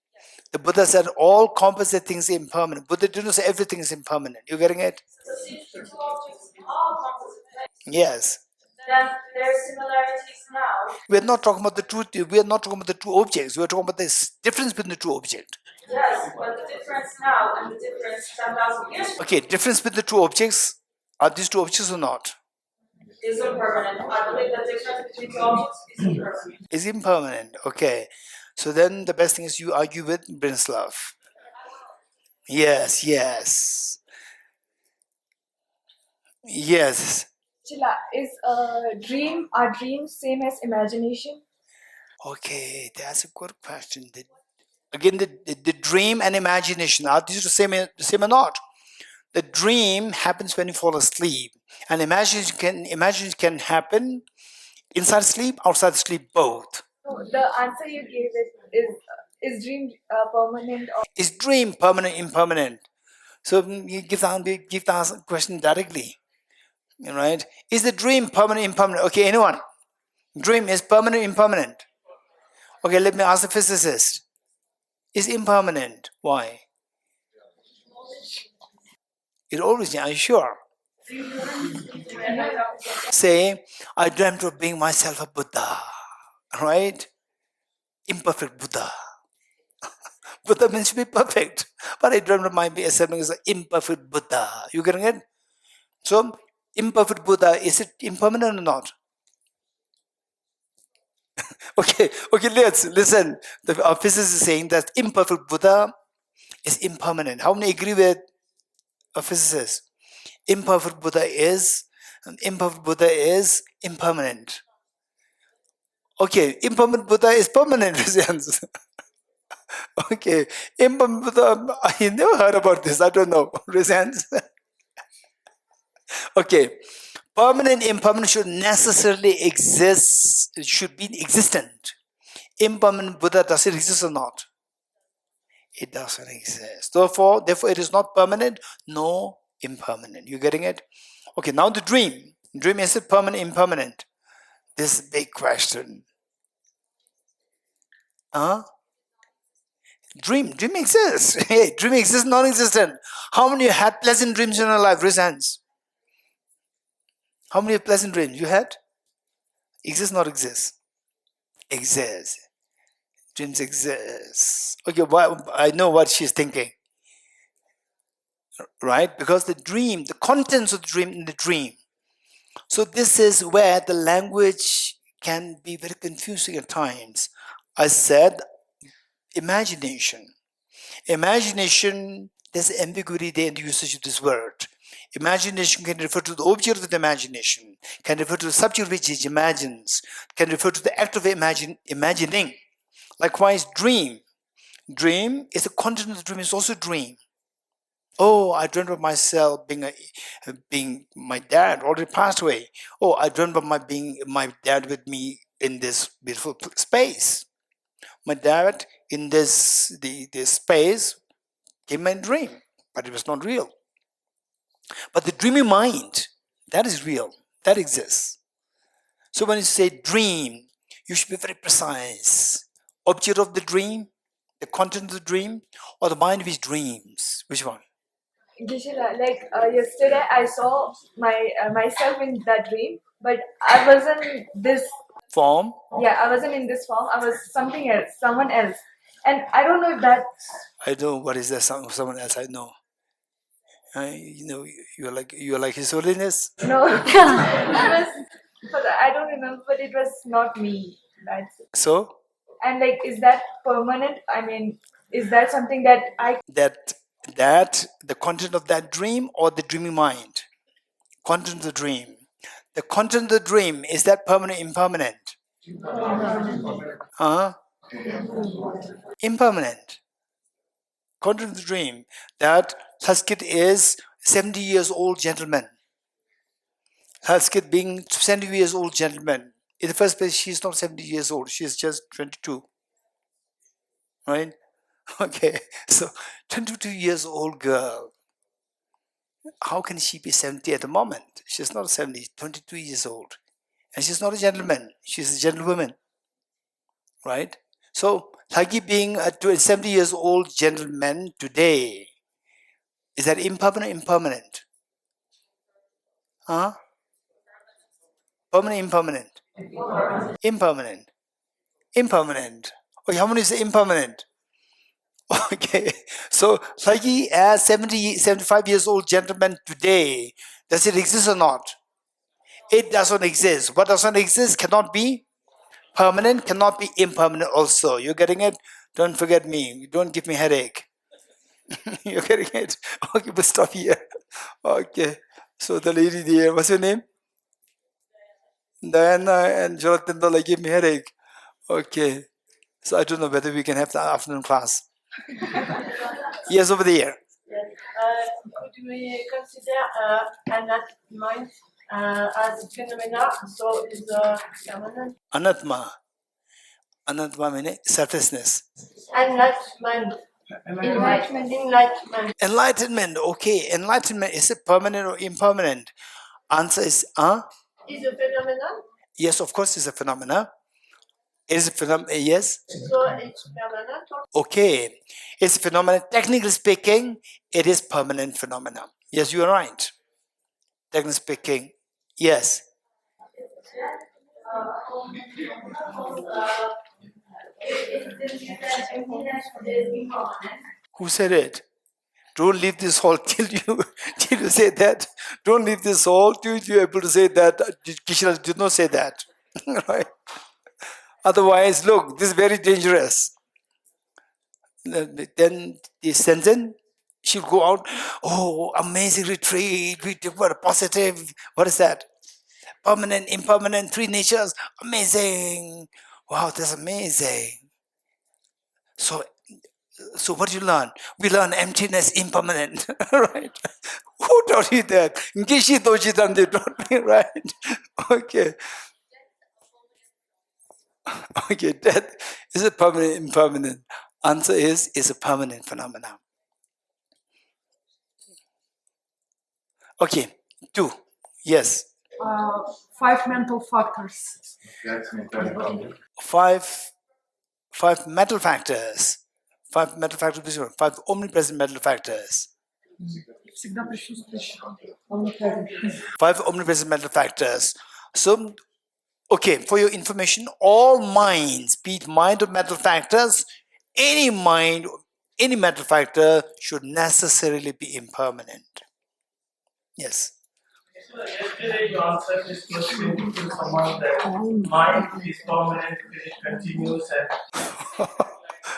The Buddha said all composite things are impermanent. Buddha didn't say everything is impermanent. You getting it? So since the two objects are composite things, Yes. then there are similarities now. We're not talking about the two. We are not talking about the two objects. We're talking about the difference between the two objects. Yes, but the difference now and the difference 10,000 years ago Okay, difference between the two objects. Are these two objects or not? is impermanent. I believe the difference between two objects is impermanent. Is impermanent. Okay. So then the best thing is you argue with Brinslav. Yes, yes. Yes. Chila, is our dream same as imagination? Okay, that's a good question. Again, the dream and imagination, are these the same or not? The dream happens when you fall asleep, and imagination can happen inside sleep, outside sleep, both. No, the answer you gave is dream permanent or Is dream permanent, impermanent? So you give the question directly, right? Is the dream permanent, impermanent? Okay, anyone? Dream is permanent, impermanent? Okay, let me ask the physicist. Is impermanent? Why? It always, are you sure? Say, I dreamt of being myself a Buddha, right? Imperfect Buddha. Buddha means to be perfect, but I dreamt of myself as an imperfect Buddha. You getting it? So, imperfect Buddha, is it impermanent or not? Okay, let's listen. Our physicist is saying that imperfect Buddha is impermanent. How many agree with a physicist? Imperfect Buddha is impermanent. Okay, impermanent Buddha is permanent. Okay, impermanent Buddha, I never heard about this. I don't know. Okay, permanent, impermanent should necessarily exist. It should be existent. Impermanent Buddha, does it exist or not? It doesn't exist. Therefore, it is not permanent, no impermanent. You getting it? Okay, now the dream. Dream, is it permanent, impermanent? This big question. Dream exists. Hey, dream exists, non-existent. How many had pleasant dreams in your life? Raise hands. How many pleasant dreams you had? Exist, not exist? Exist. Dreams exist. Okay, I know what she's thinking. Right? Because the dream, the contents of the dream in the dream. So this is where the language can be very confusing at times. I said imagination. Imagination, there's ambiguity there in the usage of this word. Imagination can refer to the object of the imagination, can refer to the subject which it imagines, can refer to the act of imagining. Likewise, dream. Dream is the content of the dream, is also dream. Oh, I dreamt of myself being my dad already passed away. Oh, I dreamt of being my dad with me in this beautiful space. My dad in this space came my dream, but it was not real. But the dreamy mind, that is real, that exists. So when you say dream, you should be very precise. Object of the dream, the content of the dream, or the mind which dreams? Which one? like yesterday I saw myself in that dream, but I wasn't this Form? Yeah, I wasn't in this form. I was something else, someone else, and I don't know if that. I know what is that. Someone else. I know. You're like His Holiness. No, it was. But I don't remember. But it was not me. That's it. So. And like, is that permanent? I mean, is that something that I that the content of that dream or the dreaming mind? Content of the dream. The content of the dream, is that permanent, impermanent? Impermanent. Content of the dream. That Sanskrit is 70 years old gentleman. Health kit being 70 years old gentleman. In the first place, she's not 70 years old. She's just 22. Right? Okay. So 22 years old girl. How can she be 70 at the moment? She's not 70, 22 years old. And she's not a gentleman. She's a gentlewoman. Right? So, Hagi being a 70 years old gentleman today, is that impermanent, impermanent? Huh? Permanent, impermanent? Impermanent. Impermanent. Okay, how many is impermanent? Okay, so Hagi as 70, 75 years old gentleman today, does it exist or not? It doesn't exist. What doesn't exist cannot be permanent, cannot be impermanent also. You're getting it? Don't forget me. Don't give me headache. You're getting it? Okay, but stop here. Okay. So the lady there, what's your name? Diana and Jonathan, they give me headache. Okay. So I don't know whether we can have the afternoon class. Yes, over there. Could we consider enlightenment as phenomena, so is permanent? Anatma. Anatma meaning selflessness. Enlightenment. Enlightenment. Enlightenment. Okay. Enlightenment, is it permanent or impermanent? Answer is Is a phenomenon, yes, of course, it's a phenomena. Is a phenomenon? Yes. so it's permanent. Okay. It's a phenomenon. Technically speaking, it is permanent phenomena. Yes, you are right. Technically speaking, yes. Who said it? Don't leave this hall till you say that. Don't leave this hall till you're able to say that. Kishila did not say that. Right? Otherwise, look, this is very dangerous. Then the Shenzhen, she'll go out, oh, amazing retreat, we were positive. What is that? Permanent, impermanent, three natures, amazing. Wow, that's amazing. So what do you learn? We learn emptiness, impermanent, right? Who taught you that? Geshe Dorji Damdul taught me, right? Okay. Okay, death is a permanent, impermanent. Answer is a permanent phenomenon. Okay, 2. Yes. 5 mental factors. Five mental factors. 5 mental factors. 5 omnipresent mental factors. Всегда присутствующих. 5 omnipresent mental factors. So, okay, for your information, all minds, be it mind or mental factors, any mind, any mental factor should necessarily be impermanent. Yes. So yesterday you answered this question to someone that mind is permanent, it continues and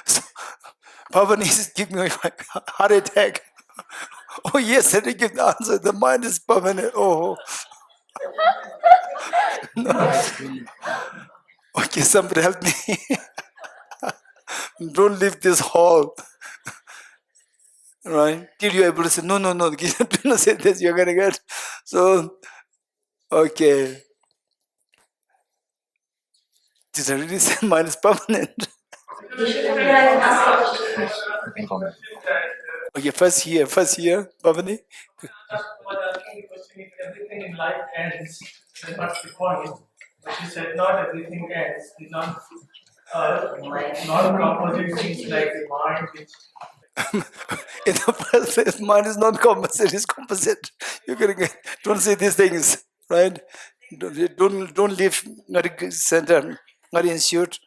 So, Pavan is giving me a heart attack. Oh, yes, I did give the answer. The mind is permanent. Oh. No. Okay, somebody help me. Don't leave this hall. Right? Till you're able to say, no, do not say this, you're going to get. So, okay. Did I really say mine is permanent? Okay, first here, Bhavani. just was asking the question if everything in life ends, then what's the point? But you said not everything ends. The non-composite things like the mind, which In the first place, mind is not composite, it's composite. You're going to get, don't say these things, right? Don't leave Ngari Center, Ngari Institute.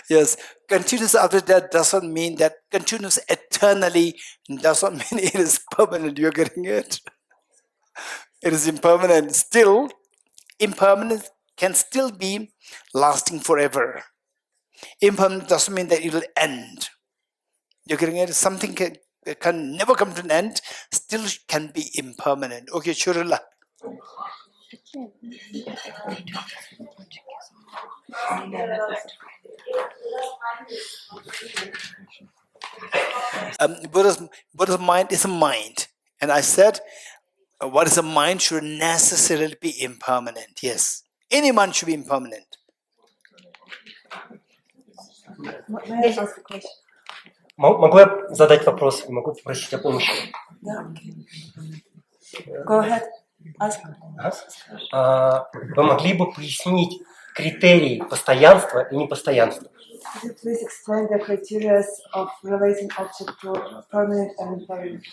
Yes, continuous after that doesn't mean that continuous eternally, doesn't mean it is permanent. You're getting it? It is impermanent. Still, impermanent can still be lasting forever. Impermanent doesn't mean that it will end. You're getting it? Something can never come to an end, still can be impermanent. Okay, Churula. Buddha's mind is a mind. And I said, What is a mind should necessarily be impermanent. Yes. Any mind should be impermanent. May I ask a question? Могу я задать вопрос? Могу попросить о помощи? Go ahead. Ask. Вы могли бы пояснить критерии постоянства и непостоянства? Could you please explain the criteria of relating object to permanent and impermanent?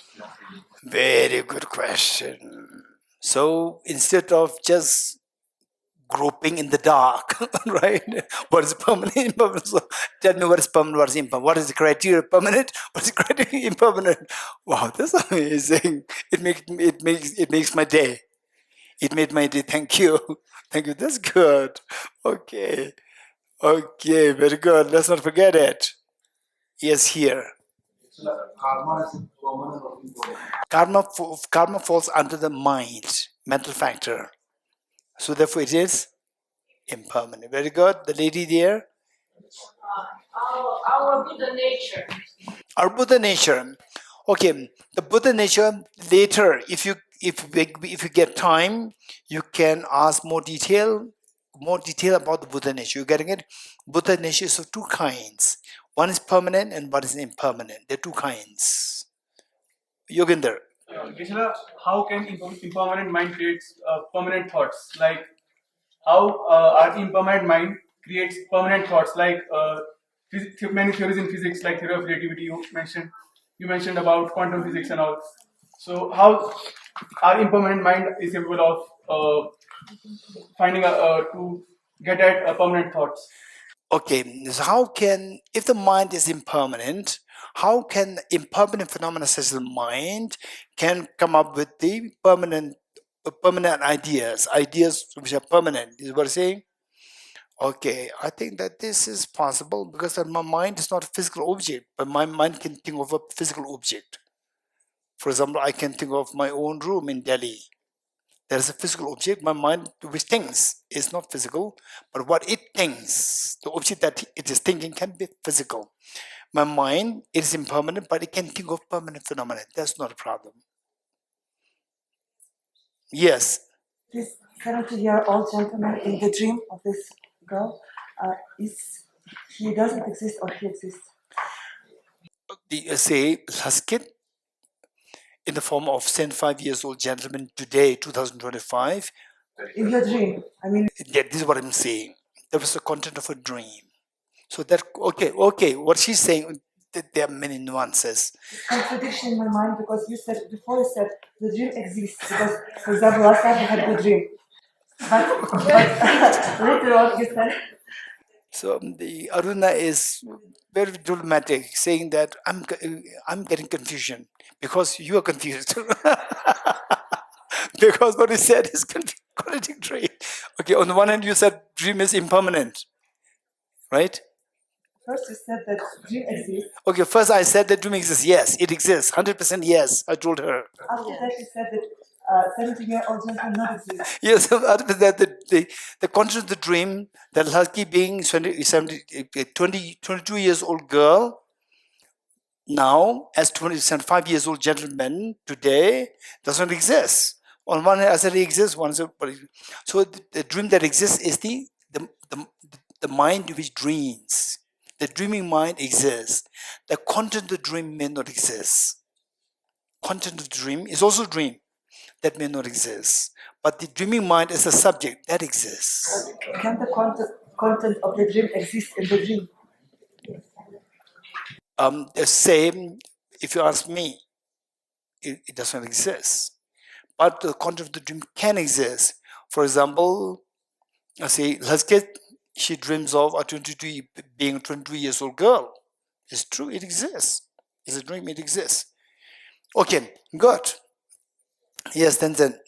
Very good question. So instead of just groping in the dark, right? What is permanent, impermanent? So tell me what is permanent, what is impermanent. What is the criteria of permanent? What is the criteria of impermanent? Wow, that's amazing. It makes my day. It made my day. Thank you. Thank you. That's good. Okay. Okay, very good. Let's not forget it. Yes, here. Karma falls under the mind, mental factor. So therefore it is impermanent. Very good. The lady there. Our Buddha nature. Our Buddha nature. Okay, the Buddha nature later, if you get time, you can ask more detail about the Buddha nature. You getting it? Buddha nature is of two kinds. One is permanent and one is impermanent. There are two kinds. Yoginder. Geshe, how can impermanent mind creates permanent thoughts? Like how our impermanent mind creates permanent thoughts? Like many theories in physics, like theory of relativity, you mentioned about quantum physics and all. So how our impermanent mind is able of finding to get at permanent thoughts? Okay, so how can, if the mind is impermanent, how can impermanent phenomena such as the mind can come up with the permanent ideas which are permanent? Is what I'm saying? Okay, I think that this is possible because my mind is not a physical object, but my mind can think of a physical object. For example, I can think of my own room in Delhi. There is a physical object. My mind, which thinks, is not physical, but what it thinks, the object that it is thinking, can be physical. My mind, it is impermanent, but it can think of permanent phenomena. That's not a problem. Yes. This 70-year-old gentleman in the dream of this girl, he doesn't exist or he exists? Say, Laskit, in the form of 75-years-old gentleman today, 2025. In your dream, I mean. Yeah, this is what I'm saying. That was the content of a dream. So that, okay, what she's saying, that there are many nuances. Contradiction in my mind because before you said the dream exists because, for example, last night I had a good dream. But later on you said. So the Aruna is very diplomatic, saying that I'm getting confusion because you are confused. Because what he said is contradictory. Okay, on the one hand you said dream is impermanent, right? First you said that dream exists. Okay, first I said that dream exists. Yes, it exists. 100% yes, I told her. After that you said that 70-year-old gentleman not exist. Yes, after that the content of the dream, that Ladakhi being 22 years old girl, now as 75 years old gentleman today, does not exist. On one hand, I said it exists. So the dream that exists is the mind which dreams. The dreaming mind exists. The content of the dream may not exist. Content of the dream is also dream. That may not exist. But the dreaming mind is a subject that exists. Can the content of the dream exist in the dream? The same, if you ask me, it does not exist. But the content of the dream can exist. For example, I say, she dreams of being a 22 years old girl. It's true, it exists. It's a dream, it exists. Okay, good. Yes, then. What it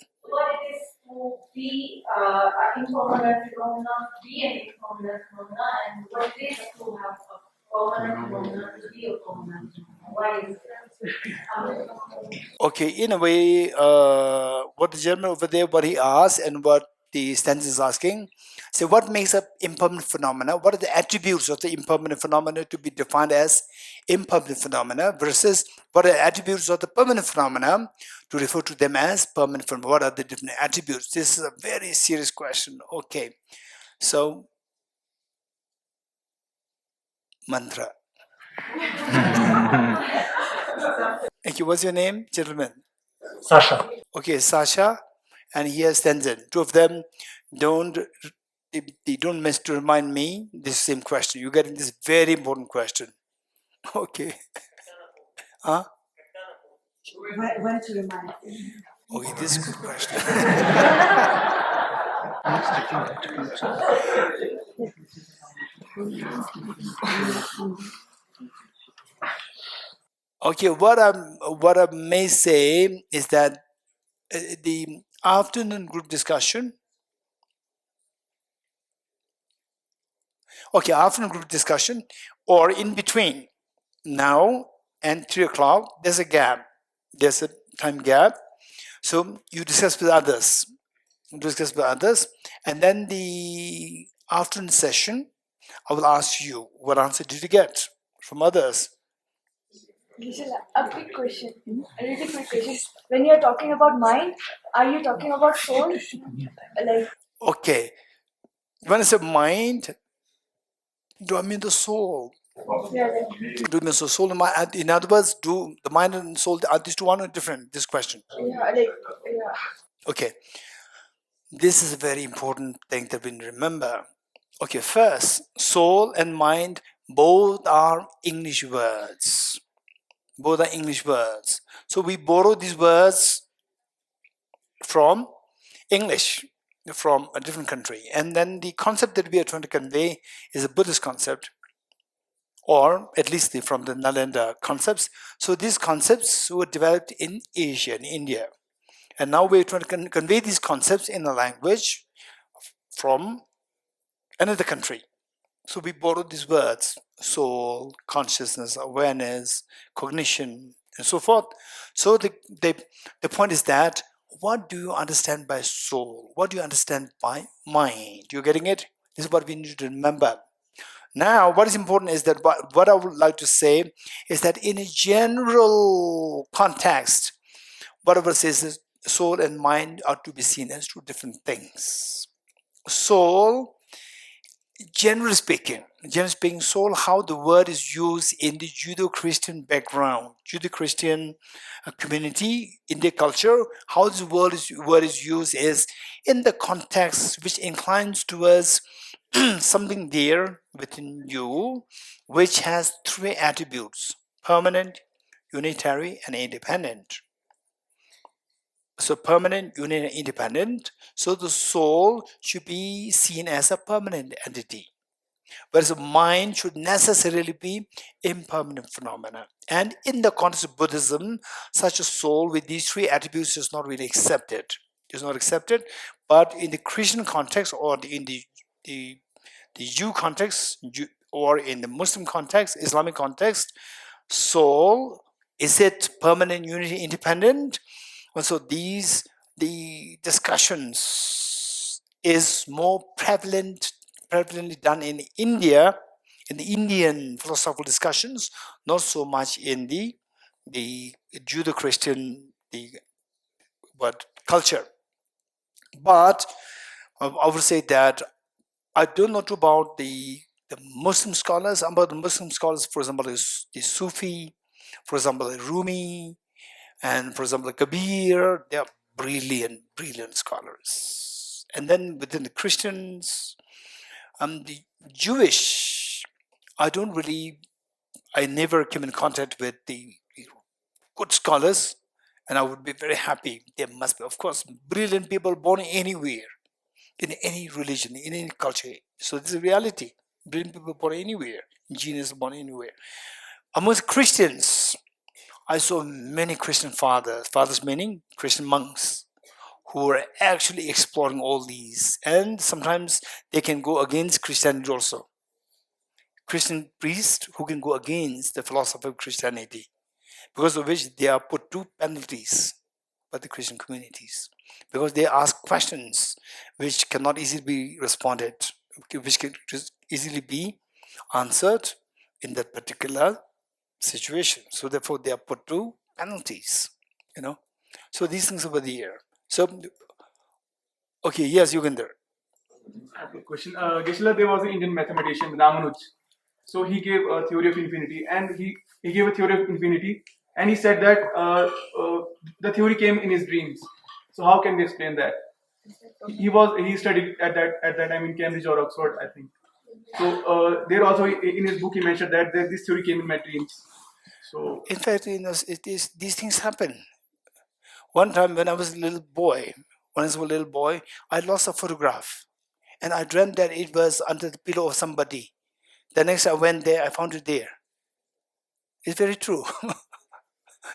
is to be an impermanent phenomenon, be an impermanent phenomenon, and what it is to have a permanent phenomenon, to be a permanent phenomenon. Why is it? Okay, in a way, what the gentleman over there, what he asked and what the stanza is asking. So what makes up impermanent phenomena? What are the attributes of the impermanent phenomena to be defined as impermanent phenomena versus what are the attributes of the permanent phenomena to refer to them as permanent phenomena? What are the different attributes? This is a very serious question. Okay, so mantra. Okay, what's your name, gentlemen? Sasha. Okay, Sasha, and here's Tenzin. Two of them they don't miss to remind me this same question. You're getting this very important question. Okay. Huh? When to remind? Okay, this is a good question. Okay, what I may say is that the afternoon group discussion. Okay, afternoon group discussion, or in between now and 3 o'clock, there's a gap. There's a time gap. So you discuss with others. And then the afternoon session, I will ask you, what answer did you get from others? A quick question, a really quick question. When you're talking about mind, are you talking about soul? Like, okay, when I say mind, do I mean the soul? yeah, like, Do I mean so soul and mind? In other words, do the mind and soul, are these two one or different? This question. yeah, like, yeah. Okay, this is a very important thing that we remember. Okay, first, soul and mind, both are English words. Both are English words. So we borrow these words from English, from a different country. And then the concept that we are trying to convey is a Buddhist concept, or at least from the Nalanda concepts. So these concepts were developed in Asia, in India. And now we're trying to convey these concepts in a language from another country. So we borrow these words, soul, consciousness, awareness, cognition, and so forth. So the point is that, what do you understand by soul? What do you understand by mind? You're getting it? This is what we need to remember. Now, what is important is that what I would like to say is that in a general context, whatever says is soul and mind are to be seen as two different things. Soul, generally speaking, soul, how the word is used in the Judeo-Christian background, Judeo-Christian community, in their culture, how this word is used is in the context which inclines towards something there within you which has three attributes: permanent, unitary, and independent. So permanent, unitary, and independent. So the soul should be seen as a permanent entity, whereas the mind should necessarily be impermanent phenomena. And in the context of Buddhism, such a soul with these three attributes is not really accepted. It's not accepted. But in the Christian context, or in the Jew context, or in the Muslim context, Islamic context, soul, is it permanent, unity, independent? And so the discussions is more prevalently done in India, in the Indian philosophical discussions, not so much in the Judeo-Christian culture. But I would say that I don't know too about the Muslim scholars. About the Muslim scholars, for example, is the Sufi, for example, Rumi, and for example, Kabir. They are brilliant scholars. And then within the Christians, the Jewish, I never came in contact with the good scholars, and I would be very happy. There must be, of course, brilliant people born anywhere, in any religion, in any culture. So this is a reality. Brilliant people born anywhere, genius born anywhere. Amongst Christians, I saw many Christian fathers meaning Christian monks, who are actually exploring all these. And sometimes they can go against Christianity also. Christian priests who can go against the philosophy of Christianity, because of which they are put to penalties by the Christian communities. because they ask questions which cannot easily be responded, which can easily be answered in that particular situation. So therefore they are put to penalties, So these things over the year. So, okay, yes, Yugender. Okay, question. Geshe, there was an Indian mathematician, Ramanuj. So he gave a theory of infinity, and he gave a theory of infinity, and he said that the theory came in his dreams. So how can we explain that? He studied at that time in Cambridge or Oxford, I think. So there also in his book he mentioned that this theory came in my dreams. So in fact, these things happen. One time when I was a little boy, I lost a photograph, and I dreamt that it was under the pillow of somebody. The next I went there, I found it there. It's very true.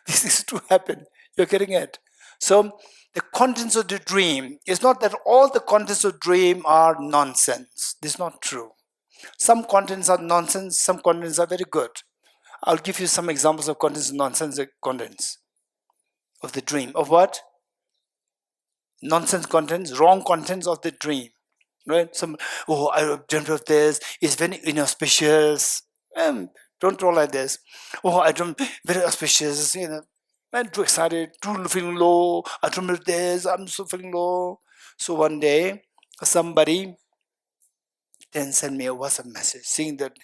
This is to happen. You're getting it. So the contents of the dream is not that all the contents of dream are nonsense. This is not true. Some contents are nonsense, some contents are very good. I'll give you some examples of contents, nonsense contents of the dream. Of what? Nonsense contents, wrong contents of the dream. Right? I dreamt of this, it's very inauspicious. Don't roll like this. I dreamt very auspicious, I'm too excited, too feeling low. I dreamt of this, I'm so feeling low. So one day, somebody then sent me a WhatsApp message saying that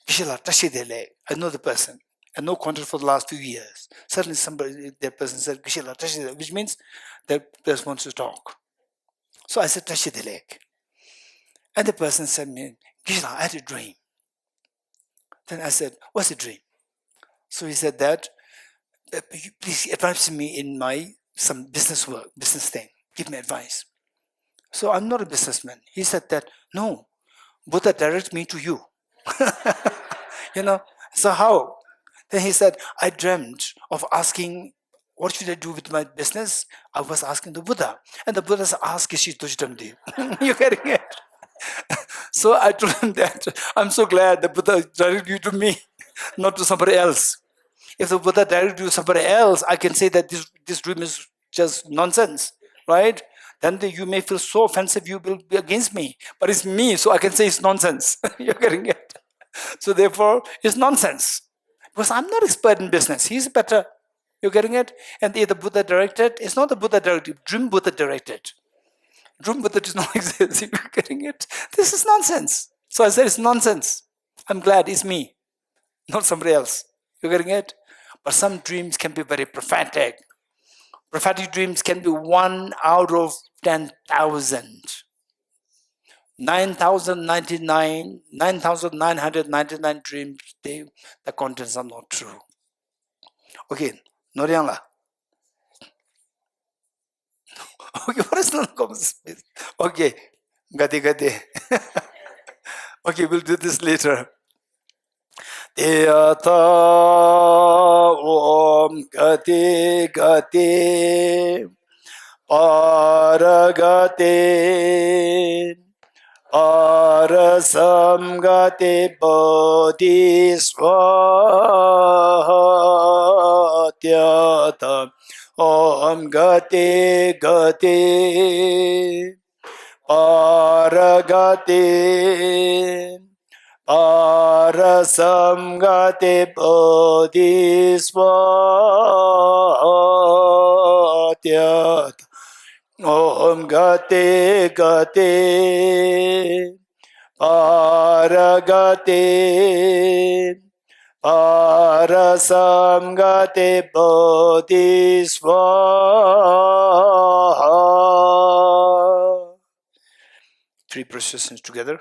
I know the person. I know contact for the last few years. Suddenly that person said, which means that person wants to talk. So I said, touch the leg. And the person said me, I had a dream. Then I said, what's the dream? So he said that, please advise me in some business thing. Give me advice. So I'm not a businessman. He said that, no, Buddha directed me to you. So how? Then he said, I dreamt of asking, what should I do with my business? I was asking the Buddha. And the Buddha asked Geshe Dorji Damdul. You're getting it? So I told him that I'm so glad the Buddha directed you to me, not to somebody else. If the Buddha directed you to somebody else, I can say that this dream is just nonsense, right? Then you may feel so offensive, you will be against me. But it's me, so I can say it's nonsense. You're getting it? So therefore, it's nonsense. Because I'm not expert in business. He's better. You're getting it? And the Buddha directed, it's not the Buddha directed, Dream Buddha directed. Dream Buddha does not exist. You're getting it? This is nonsense. So I said it's nonsense. I'm glad it's me, not somebody else. You're getting it? But some dreams can be very prophetic. Prophetic dreams can be 1 out of 10,000. 9,999 dreams, the contents are not true. Okay, Noriangla. Okay, what is non-common space? Okay, Gade. Okay, we'll do this later. Deyata Om Gade Paragate Arasamgate Bodhisvatyata Om Gate Paragate Arasamgate Bodhisvatyata Om Gate Paragate Parasamgate Bodhisvaha. 3 processions together.